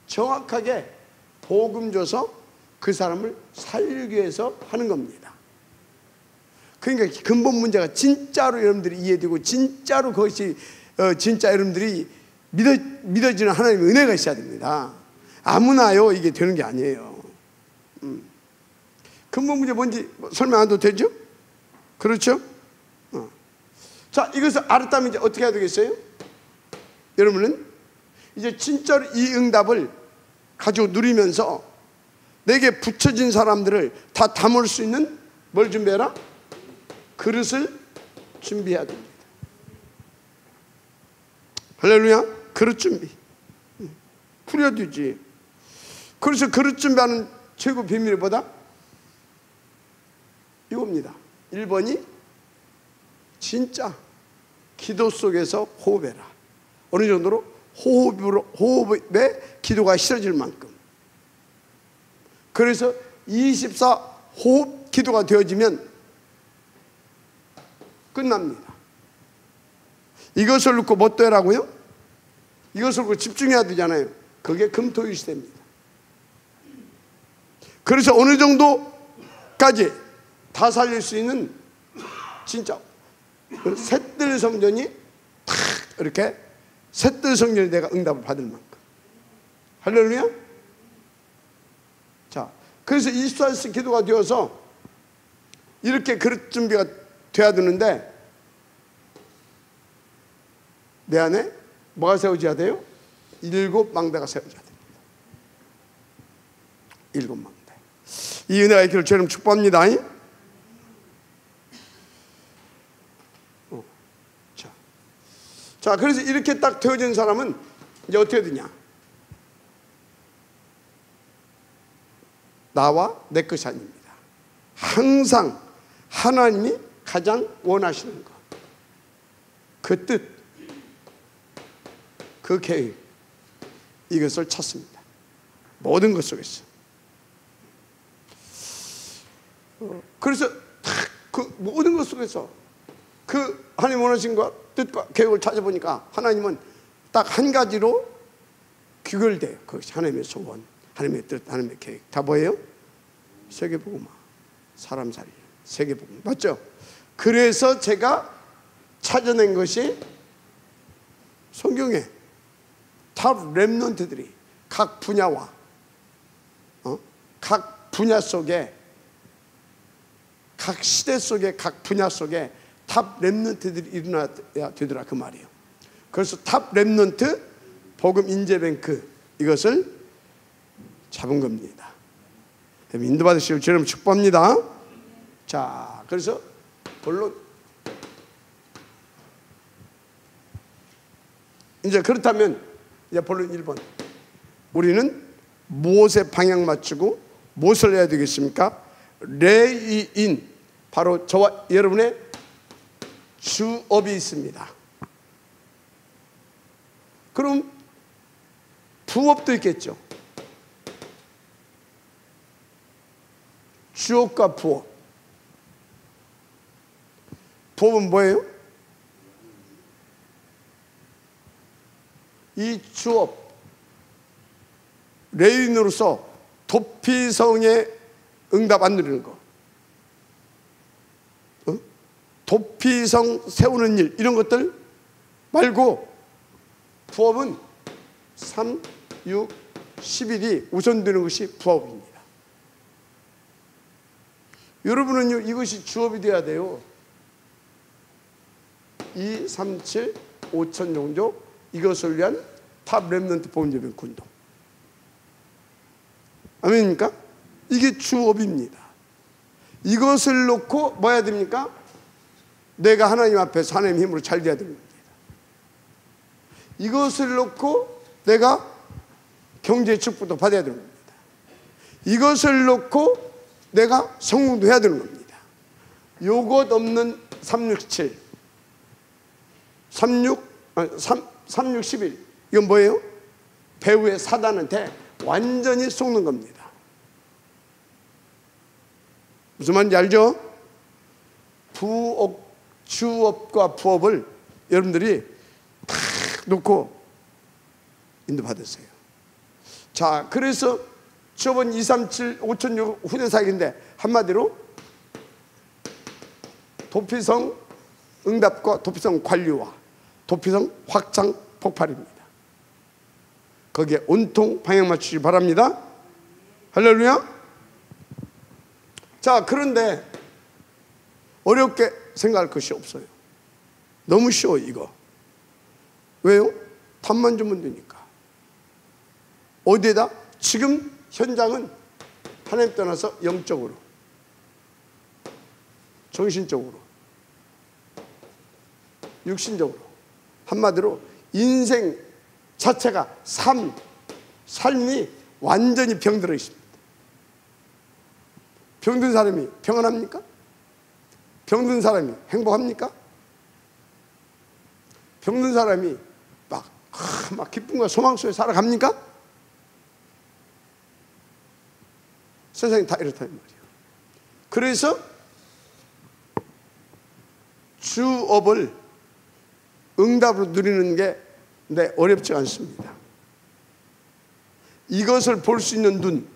정확하게 복음 줘서 그 사람을 살리기 위해서 하는 겁니다. 그러니까 근본 문제가 진짜로 여러분들이 이해되고 진짜로 그것이 진짜 여러분들이 믿어지는 하나님의 은혜가 있어야 됩니다. 아무나요 이게 되는 게 아니에요. 근본 문제 뭔지 설명 안 해도 되죠? 그렇죠? 자, 이것을 알았다면 이제 어떻게 해야 되겠어요? 여러분은 이제 진짜로 이 응답을 가지고 누리면서 내게 붙여진 사람들을 다 담을 수 있는 뭘 준비해라? 그릇을 준비해야 됩니다. 할렐루야. 그릇 준비. 그래야 되지. 그래서 그릇 준비하는 최고 비밀이 뭐다? 이겁니다. 1번이 진짜 기도 속에서 호흡해라. 어느 정도로? 호흡에 기도가 실어질 만큼. 그래서 24 호흡 기도가 되어지면 끝납니다. 이것을 놓고 뭐 또 해라고요? 이것을 놓고 집중해야 되잖아요. 그게 금토일시대입니다. 그래서 어느 정도까지 다 살릴 수 있는 진짜 셋들 성전이 탁 이렇게 셋들 성전이 내가 응답을 받을 만큼. 할렐루야. 자, 그래서 24시간 기도가 되어서 이렇게 그릇 준비가 돼야 되는데 내 안에 뭐가 세워져야 돼요? 7망대가 세워져야 됩니다. 7망대. 이 은혜가 있기를 주님 축복합니다. 자, 그래서 이렇게 딱 되어진 사람은 이제 어떻게 되냐? 나와 내 것이 아닙니다. 항상 하나님이 가장 원하시는 것, 그 뜻, 그 계획, 이것을 찾습니다. 모든 것 속에서. 그래서 그 모든 것 속에서 그 하나님 원하신 것, 뜻과 계획을 찾아보니까 하나님은 딱 한 가지로 귀결돼요. 그것이 하나님의 소원, 하나님의 뜻, 하나님의 계획. 다 뭐예요? 세계복음화, 사람 살리는 세계복음. 맞죠? 그래서 제가 찾아낸 것이 성경에 탑 렘넌트들이 각 분야와 각 분야 속에, 각 시대 속에, 각 분야 속에 탑 렘넌트들이 일어나야 되더라 그 말이에요. 그래서 탑 렘넌트 복음 인재뱅크 이것을 잡은 겁니다. 인도받으시고 주님 축복합니다. 자, 그래서 본론 이제 그렇다면 이제 본론 1번, 우리는 무엇에 방향 맞추고 무엇을 해야 되겠습니까? 레이인, 바로 저와 여러분의 주업이 있습니다. 그럼 부업도 있겠죠. 주업과 부업. 부업은 뭐예요? 이 주업, 레인으로서 도피성에 응답 안 누리는 거, 도피성 세우는 일, 이런 것들 말고 부업은 3, 6, 11이 우선되는 것이 부업입니다. 여러분은요, 이것이 주업이 돼야 돼요. 2, 3, 7, 5천 정도, 이것을 위한 탑 렘넌트 복음제병 운동. 아멘입니까? 이게 주업입니다. 이것을 놓고 뭐 해야 됩니까? 내가 하나님 앞에서 하나님의 힘으로 잘 돼야 됩니다. 이것을 놓고 내가 경제의 축복도 받아야 되는 겁니다. 이것을 놓고 내가 성공도 해야 되는 겁니다. 요것 없는 367, 3611, 이건 뭐예요? 배후의 사단한테 완전히 속는 겁니다. 무슨 말인지 알죠? 주업과 부업을 여러분들이 탁 놓고 인도받으세요. 자, 그래서 저번 2, 3, 7, 5천 6 후대 사역인데 한마디로 도피성 응답과 도피성 관리와 도피성 확장 폭발입니다. 거기에 온통 방향 맞추시기 바랍니다. 할렐루야. 자, 그런데 어렵게 생각할 것이 없어요. 너무 쉬워 이거. 왜요? 답만 주면 되니까. 어디에다? 지금 현장은 하나님 떠나서 영적으로, 정신적으로, 육신적으로, 한마디로 인생 자체가 삶이 완전히 병들어 있습니다. 병든 사람이 평안합니까? 병든 사람이 행복합니까? 병든 사람이 막 기쁨과 소망 속에 살아갑니까? 세상이 다 이렇다는 말이에요. 그래서 주업을 응답으로 누리는 게 어렵지 않습니다. 이것을 볼 수 있는 눈,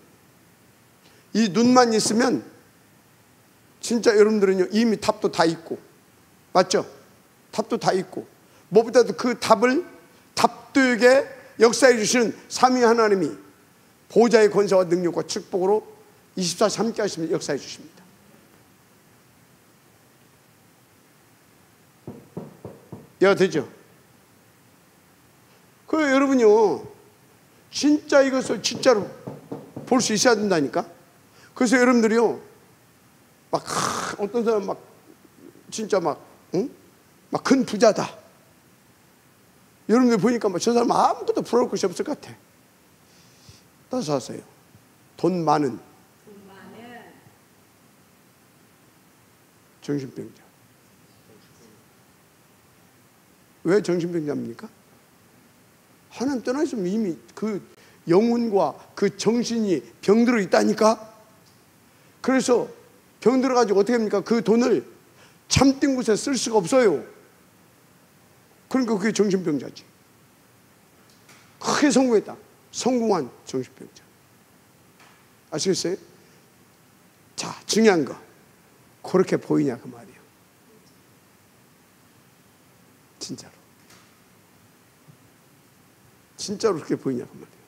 이 눈만 있으면 진짜 여러분들은요, 이미 답도 다 있고, 맞죠? 답도 다 있고, 무엇보다도 그 답도에게 역사해 주시는 삼위 하나님이 보좌의 권세와 능력과 축복으로 24시 함께 하시면 역사해 주십니다. 이해가 되죠? 그 여러분요, 진짜 이것을 진짜로 볼 수 있어야 된다니까. 그래서 여러분들이요, 어떤 사람 진짜 큰 부자다. 여러분들 보니까 저 사람 아무것도 부러울 것이 없을 것 같아. 따라서 하세요. 돈 많은 정신병자. 왜 정신병자입니까? 하나님 떠나 있으면 이미 그 영혼과 그 정신이 병들어 있다니까. 그래서 병들어 가지고 어떻게 합니까? 그 돈을 참된 곳에 쓸 수가 없어요. 그러니까 그게 정신병자지. 크게 성공했다. 성공한 정신병자. 아시겠어요? 자, 중요한 거 그렇게 보이냐 그 말이에요. 진짜로. 진짜로 그렇게 보이냐고 말이에요.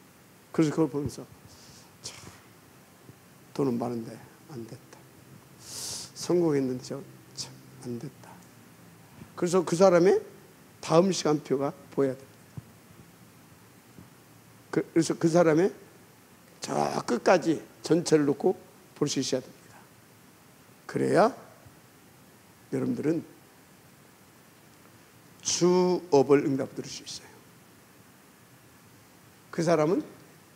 그래서 그걸 보면서 참, 돈은 많은데 안 됐다. 성공했는데 참 안 됐다. 그래서 그 사람의 다음 시간표가 보여야 됩니다. 그래서 그 사람의 저 끝까지 전체를 놓고 볼 수 있어야 됩니다. 그래야 여러분들은 주업을 응답 들을 수 있어요. 그 사람은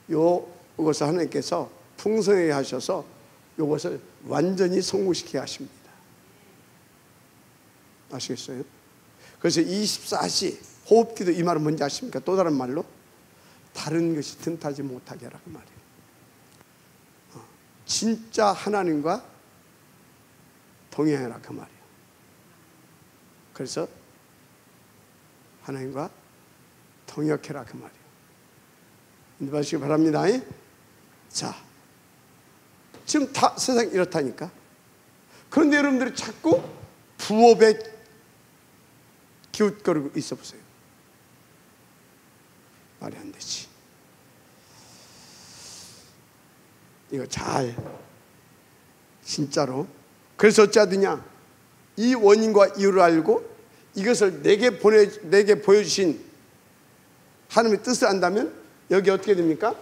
요것을 하나님께서 풍성하게 하셔서 요것을 완전히 성공시키게 하십니다. 아시겠어요? 그래서 24시 호흡기도 이 말은 뭔지 아십니까? 또 다른 말로 다른 것이 틈타지 못하게 하라 그 말이에요. 진짜 하나님과 동행하라 그 말이에요. 그래서 하나님과 동역해라 그 말이에요. 인도하시기 바랍니다. 자, 지금 다 세상이 이렇다니까. 그런데 여러분들이 자꾸 부업에 기웃거리고 있어 보세요. 말이 안 되지. 이거 잘 진짜로. 그래서 어찌하느냐, 이 원인과 이유를 알고 이것을 내게 보여주신 하나님의 뜻을 안다면 여기 어떻게 됩니까?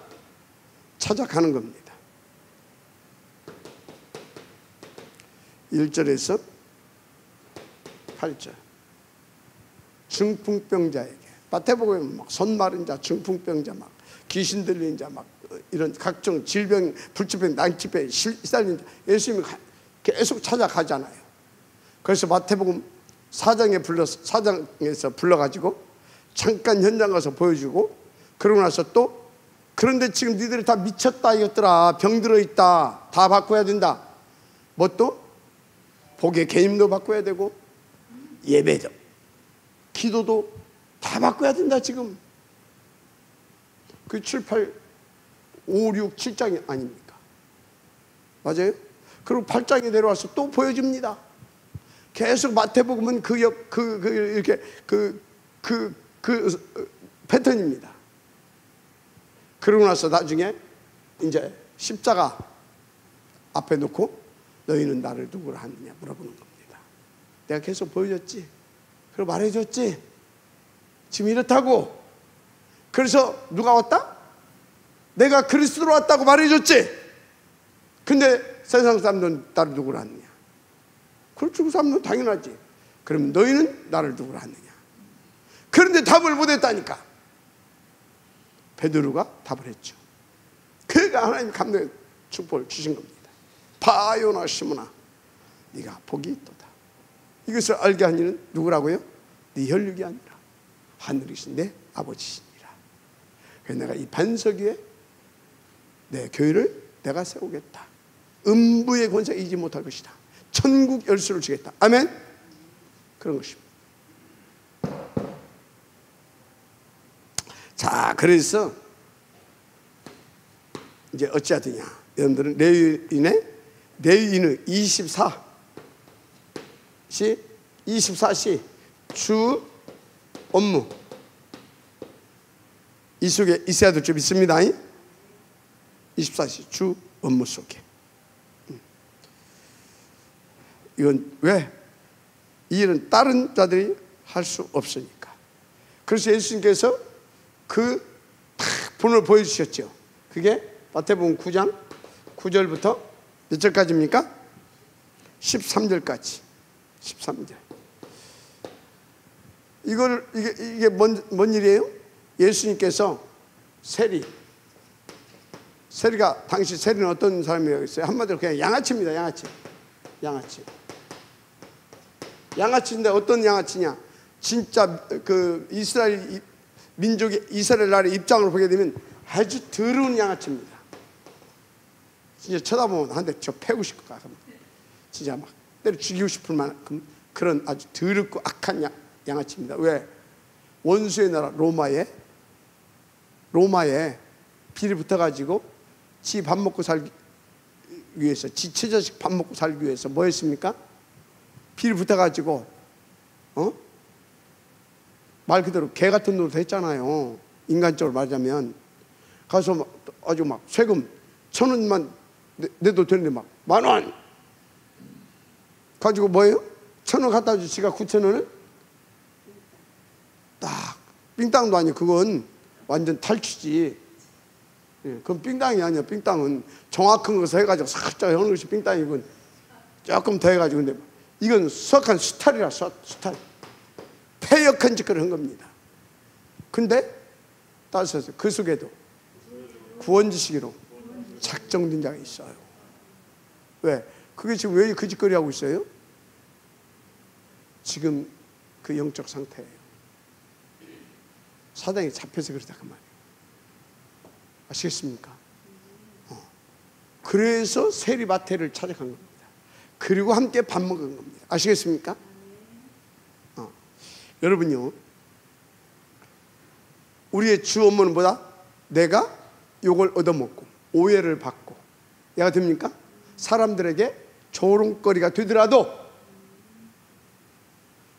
찾아가는 겁니다. 1절에서 8절. 중풍병자에게, 마태복음에 막 손 마른 자, 중풍병자, 막 귀신 들린 자, 막 이런 각종 질병, 불치병, 난치병 시달린 자, 예수님이 계속 찾아가잖아요. 그래서 마태복음 4장에서 불러가지고 잠깐 현장 가서 보여주고, 그러고 나서 또 그런데 지금 니들이 다 미쳤다 이것들아, 병들어 있다, 다 바꿔야 된다. 뭐 또 복의 개임도 바꿔야 되고 예배도 기도도 다 바꿔야 된다. 지금 그 7, 8, 5, 6, 7장이 아닙니까? 맞아요? 그리고 8장에 내려와서 또 보여줍니다. 계속 마태복음은 이렇게 패턴입니다. 그러고 나서 나중에 이제 십자가 앞에 놓고 너희는 나를 누구라 하느냐 물어보는 겁니다. 내가 계속 보여줬지. 그리고 말해줬지. 지금 이렇다고. 그래서 누가 왔다? 내가 그리스도로 왔다고 말해줬지. 근데 세상 사람들은 나를 누구라 하느냐. 그렇죠. 그 사람들은 당연하지. 그럼 너희는 나를 누구라 하느냐. 그런데 답을 못했다니까. 베드로가 답을 했죠. 그가 하나님 감동의 축복을 주신 겁니다. 바요나 시므나 네가 복이 있도다. 이것을 알게 한 이는 누구라고요? 네 혈육이 아니라 하늘에 계신 내 아버지시니라. 그래서 내가 이 반석 위에 내 교회를 내가 세우겠다. 음부의 권세가 이기지 못할 것이다. 천국 열쇠를 주겠다. 아멘. 그런 것입니다. 자, 그래서 이제 어찌하더냐. 여러분들은 레위인의 24시 주 업무 이 속에 있어야 될 줄 믿습니다. 24시 주 업무 속에. 이건 왜? 이 일은 다른 자들이 할 수 없으니까. 그래서 예수님께서 그 본을 보여주셨죠. 그게 마태복음 9장 9절부터 몇 절까지입니까? 13절까지. 13절. 이게 뭔 일이에요? 예수님께서 세리가 당시 세리는 어떤 사람이었어요? 한마디로 그냥 양아치입니다. 양아치인데 어떤 양아치냐? 진짜 그 이스라엘 민족의 이스라엘 나라의 입장으로 보게 되면 아주 더러운 양아치입니다. 진짜 쳐다보면 한 대 저 패고 싶을 것 같아요. 진짜 막 때려 죽이고 싶을 만큼 그런 아주 더럽고 악한 양아치입니다. 왜? 원수의 나라 로마에 비리 붙어가지고 지 밥 먹고 살기 위해서, 지 처자식 밥 먹고 살기 위해서 뭐 했습니까? 비리 붙어가지고 말 그대로 개 같은 노릇 했잖아요. 인간적으로 말하자면 가서 막 아주 막 세금 1,000원만 내도 되는데 막 10,000원 가지고 뭐예요? 1,000원 갖다 주지 지가 9,000원을 딱 삥땅도 아니고 그건 완전 탈취지. 예, 그건 삥땅이 아니야. 삥땅은 정확한 것을 해가지고 살짝 하는 것이 삥땅이고 조금 더 해가지고 근데 이건 수확한 수탈이라 수탈 폐역한 짓거리를 한 겁니다. 근데 따라서 그 속에도 구원지시기로 작정된 자가 있어요. 왜? 그게 지금 왜 그 짓거리 하고 있어요? 지금 그 영적 상태예요. 사단이 잡혀서 그러다 그 말이에요. 아시겠습니까? 그래서 세리마태를 찾아간 겁니다. 그리고 함께 밥 먹은 겁니다. 아시겠습니까? 여러분요, 우리의 주 업무는 뭐다? 내가 욕을 얻어먹고 오해를 받고 얘가 됩니까? 사람들에게 조롱거리가 되더라도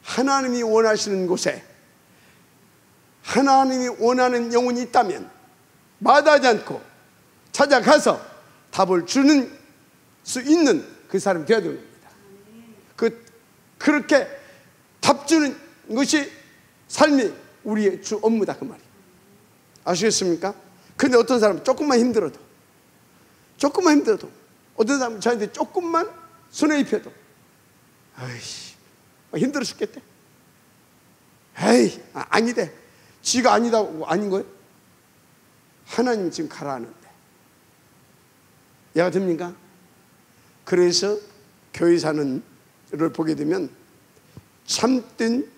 하나님이 원하시는 곳에 하나님이 원하는 영혼이 있다면 마다하지 않고 찾아가서 답을 주는 수 있는 그 사람이 되어야 되는 겁니다. 그렇게 답 주는 것이 삶이 우리의 주 업무다 그 말이에요. 아시겠습니까? 근데 어떤 사람은 조금만 힘들어도 어떤 사람은 저한테 조금만 손해 입혀도 아이씨 힘들어 죽겠대. 에이 아니대. 지가 아니다고 아닌 거예요? 하나님이 지금 가라하는데 얘가 됩니까? 그래서 교회 사는을 보게 되면 참된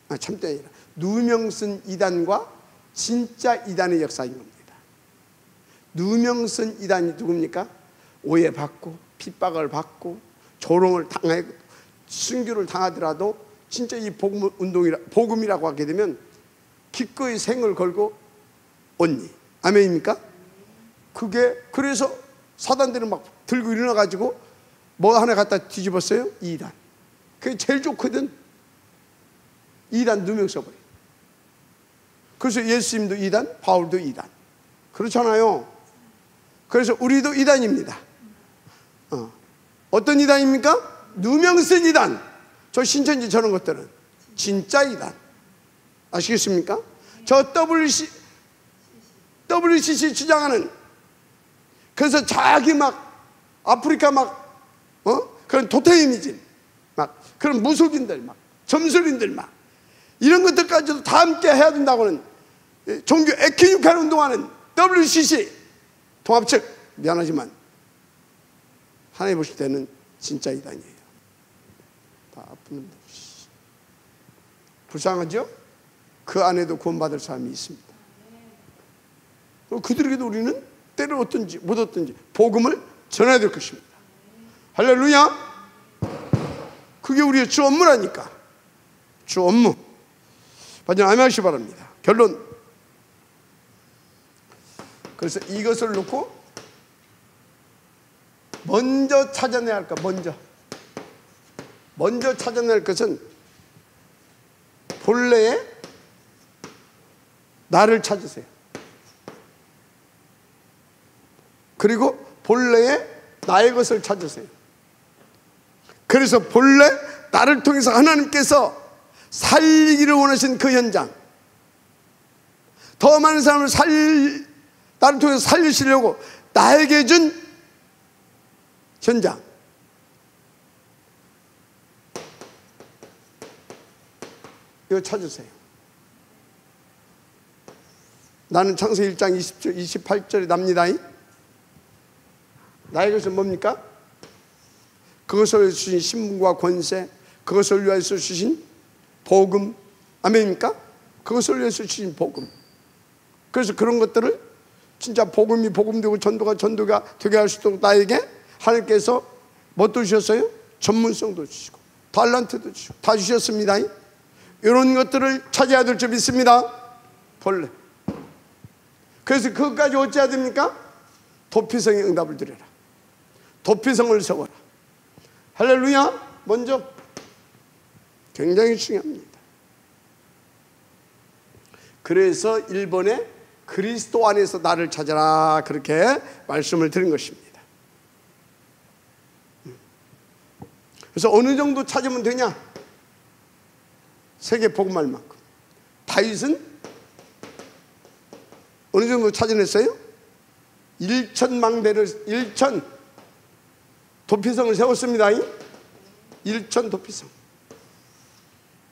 아니라 누명쓴 이단과 진짜 이단의 역사인 겁니다. 누명쓴 이단이 누굽니까? 오해받고 핍박을 받고 조롱을 당하고 순교를 당하더라도 진짜 이 복음이라고 하게 되면 기꺼이 생을 걸고 언니 아멘입니까? 그게 그래서 사단들은 막 들고 일어나가지고 뭐 하나 갖다 뒤집었어요? 이단. 그게 제일 좋거든. 이단 누명 써버려. 그래서 예수님도 이단, 바울도 이단. 그렇잖아요. 그래서 우리도 이단입니다. 어떤 이단입니까? 누명 쓴 이단. 저 신천지 저런 것들은 진짜 이단. 아시겠습니까? 저 WCC 주장하는 그래서 자기 막 아프리카 막 그런 도태이미진 막 그런 무속인들 막 점술인들 막 이런 것들까지도 다 함께 해야 된다고는 종교 에키니칼 운동하는 WCC 통합 측 미안하지만 하나님 보실 때는 진짜 이단이에요. 다 아픈 불쌍하죠? 그 안에도 구원받을 사람이 있습니다. 그들에게도 우리는 때를 얻든지 못 얻든지 복음을 전해야 될 것입니다. 할렐루야. 그게 우리의 주 업무라니까. 주 업무. 반전 아멘하시기 바랍니다. 결론. 그래서 이것을 놓고 먼저 찾아내야 할까? 먼저 찾아내야 할 것은 본래의 나를 찾으세요. 그리고 본래의 나의 것을 찾으세요. 그래서 본래 나를 통해서 하나님께서 살리기를 원하신 그 현장, 더 많은 사람을 나를 통해서 살리시려고 나에게 준 현장, 이거 찾으세요. 나는 창세기 1장 20절, 28절에 납니다. 나의 것은 뭡니까? 그것을 위해서 주신 신분과 권세, 그것을 위해서 주신 복음, 아멘입니까? 그것을 위해서 주신 복음. 그래서 그런 것들을 진짜 복음이 복음되고 전도가 되게 할 수 있도록 나에게 하나님께서 뭣도 주셨어요? 전문성도 주시고 달란트도 주시고 다 주셨습니다. 이런 것들을 찾아야 될 줄 믿습니다. 본래. 그래서 그것까지 어찌해야 됩니까? 도피성의 응답을 드려라. 도피성을 세워라. 할렐루야. 먼저 굉장히 중요합니다. 그래서 일본의 그리스도 안에서 나를 찾아라, 그렇게 말씀을 드린 것입니다. 그래서 어느 정도 찾으면 되냐? 세계 복음할 만큼. 다윗은 어느 정도 찾아냈어요? 1,000망대를 1,000 도피성을 세웠습니다. 1,000 도피성.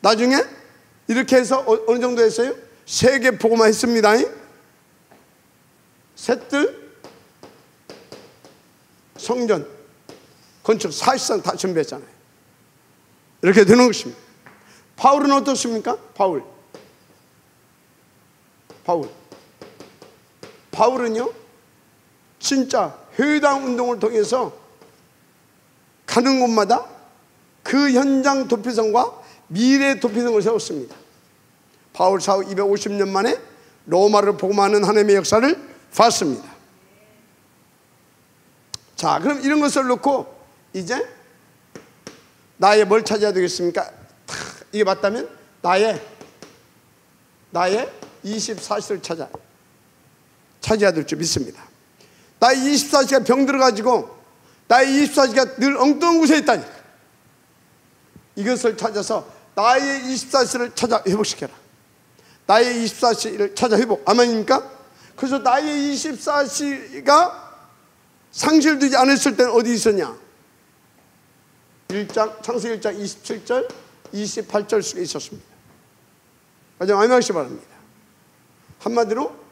나중에 이렇게 해서 어느 정도 했어요? 세계 복음화 했습니다. 셋들 성전 건축 사실상 다 준비했잖아요. 이렇게 되는 것입니다. 바울은 어떻습니까? 바울은요 진짜 회당 운동을 통해서 가는 곳마다 그 현장 도피성과 미래 도피성을 세웠습니다. 바울 사후 250년 만에 로마를 복음하는 하나님의 역사를 봤습니다. 자, 그럼 이런 것을 놓고 이제 나의 뭘 찾아야 되겠습니까? 이게 맞다면 나의 24시를 찾아야 될 줄 믿습니다. 나의 24시가 병들어가지고 나의 24시가 늘 엉뚱한 곳에 있다니까. 이것을 찾아서 나의 24시를 찾아 회복시켜라. 나의 24시를 찾아 회복. 아멘입니까? 그래서 나의 24시가 상실되지 않았을 때는 어디 있었냐? 창세기 1장 27절 28절 속에 있었습니다. 가장 암양하시 바랍니다. 한마디로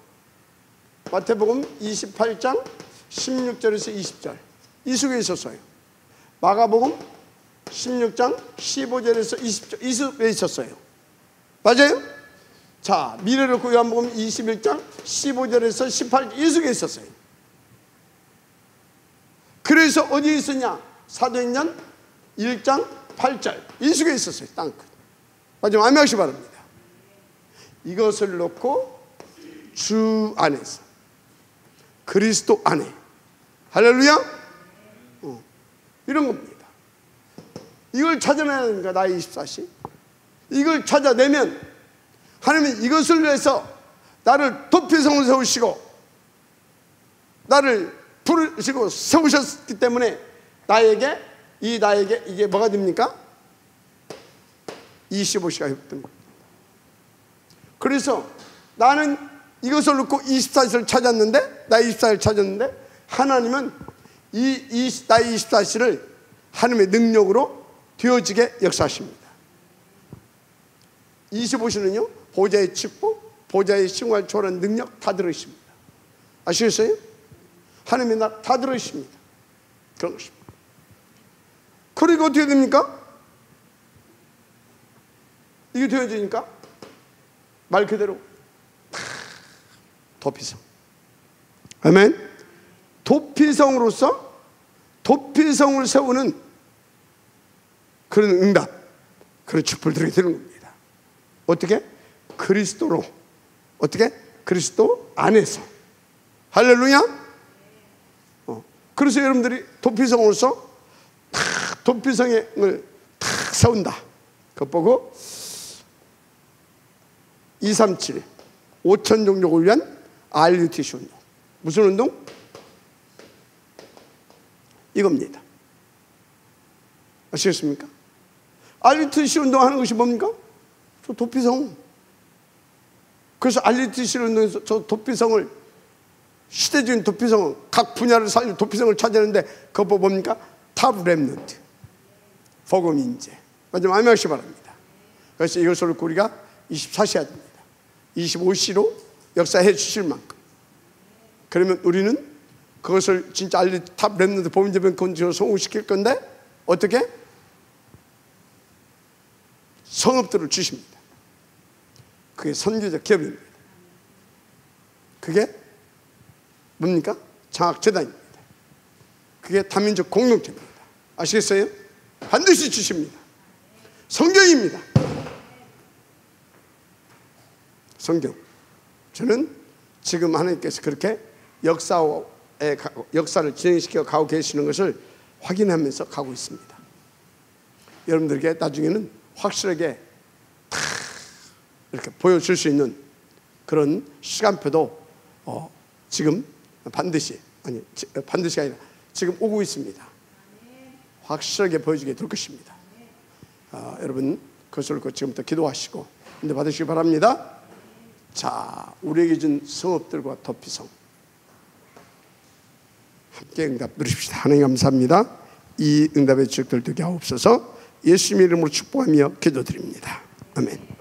마태복음 28장 16절에서 20절 이 속에 있었어요. 마가복음 16장 15절에서 20절 이 속에 있었어요. 맞아요? 자, 미래를 놓고 요한복음 21장 15절에서 18절 이 속에 있었어요. 그래서 어디에 있었냐? 사도행전 1장 8절 이 속에 있었어요. 땅끝. 마지막 암양하시 바랍니다. 이것을 놓고 주 안에서 그리스도 안에 할렐루야. 이런 겁니다. 이걸 찾아내야 되니까 나의 24시. 이걸 찾아내면 하나님은 이것을 위해서 나를 도피성을 세우시고 나를 부르시고 세우셨기 때문에 나에게 이게 뭐가 됩니까? 25시가 회복됩니다. 그래서 나는 이것을 놓고 24시를 찾았는데 나의 24시를 찾았는데 하나님은 나의 24시를 하나님의 능력으로 되어지게 역사하십니다. 25시는요 보좌의 축복, 보좌의 생활 초월한 능력 다 들어있습니다. 아시겠어요? 하나님의 나 다 들어있습니다. 그런 것입니다. 그리고 어떻게 됩니까? 이게 되어지니까 말 그대로 도피성. 아멘. 도피성으로서 도피성을 세우는 그런 응답, 그런 축복을 드리게 되는 겁니다. 어떻게? 그리스도로. 어떻게? 그리스도 안에서. 할렐루야. 그래서 여러분들이 도피성으로서 도피성을 탁 세운다. 그거 보고 237 5천 종족을 위한 RUTC 운동. 무슨 운동? 이겁니다. 아시겠습니까? RUTC 운동하는 것이 뭡니까? 저 도피성. 그래서 RUTC 운동에서 저 도피성을, 시대적인 도피성을, 각 분야를 살릴 도피성을 찾았는데 그거 뭡니까? 탑 랩넌트, 복음 인재. 마지막 암양하시 바랍니다. 그래서 이것을 우리가 24시 해야 됩니다. 25시로 역사해 주실 만큼. 그러면 우리는 그것을 진짜 탑 랩넌트 복음 인재 건지로 성공시킬 건데 어떻게? 성읍들을 주십니다. 그게 선교적 기업입니다. 그게 뭡니까? 장학재단입니다. 그게 다민족 공동체입니다. 아시겠어요? 반드시 주십니다. 성경입니다. 성경. 저는 지금 하나님께서 그렇게 역사를 진행시켜 가고 계시는 것을 확인하면서 가고 있습니다. 여러분들에게 나중에는 확실하게 다 이렇게 보여줄 수 있는 그런 시간표도 지금 반드시가 아니라 지금 오고 있습니다. 확실하게 보여주게 될 것입니다. 여러분 그것을 지금부터 기도하시고 인도 받으시기 바랍니다. 자, 우리에게 준 성읍들과 도피성 함께 응답 누리십시다. 하나님 감사합니다. 이 응답의 지적들 되게 하옵소서. 예수님 이름으로 축복하며 기도드립니다. 아멘.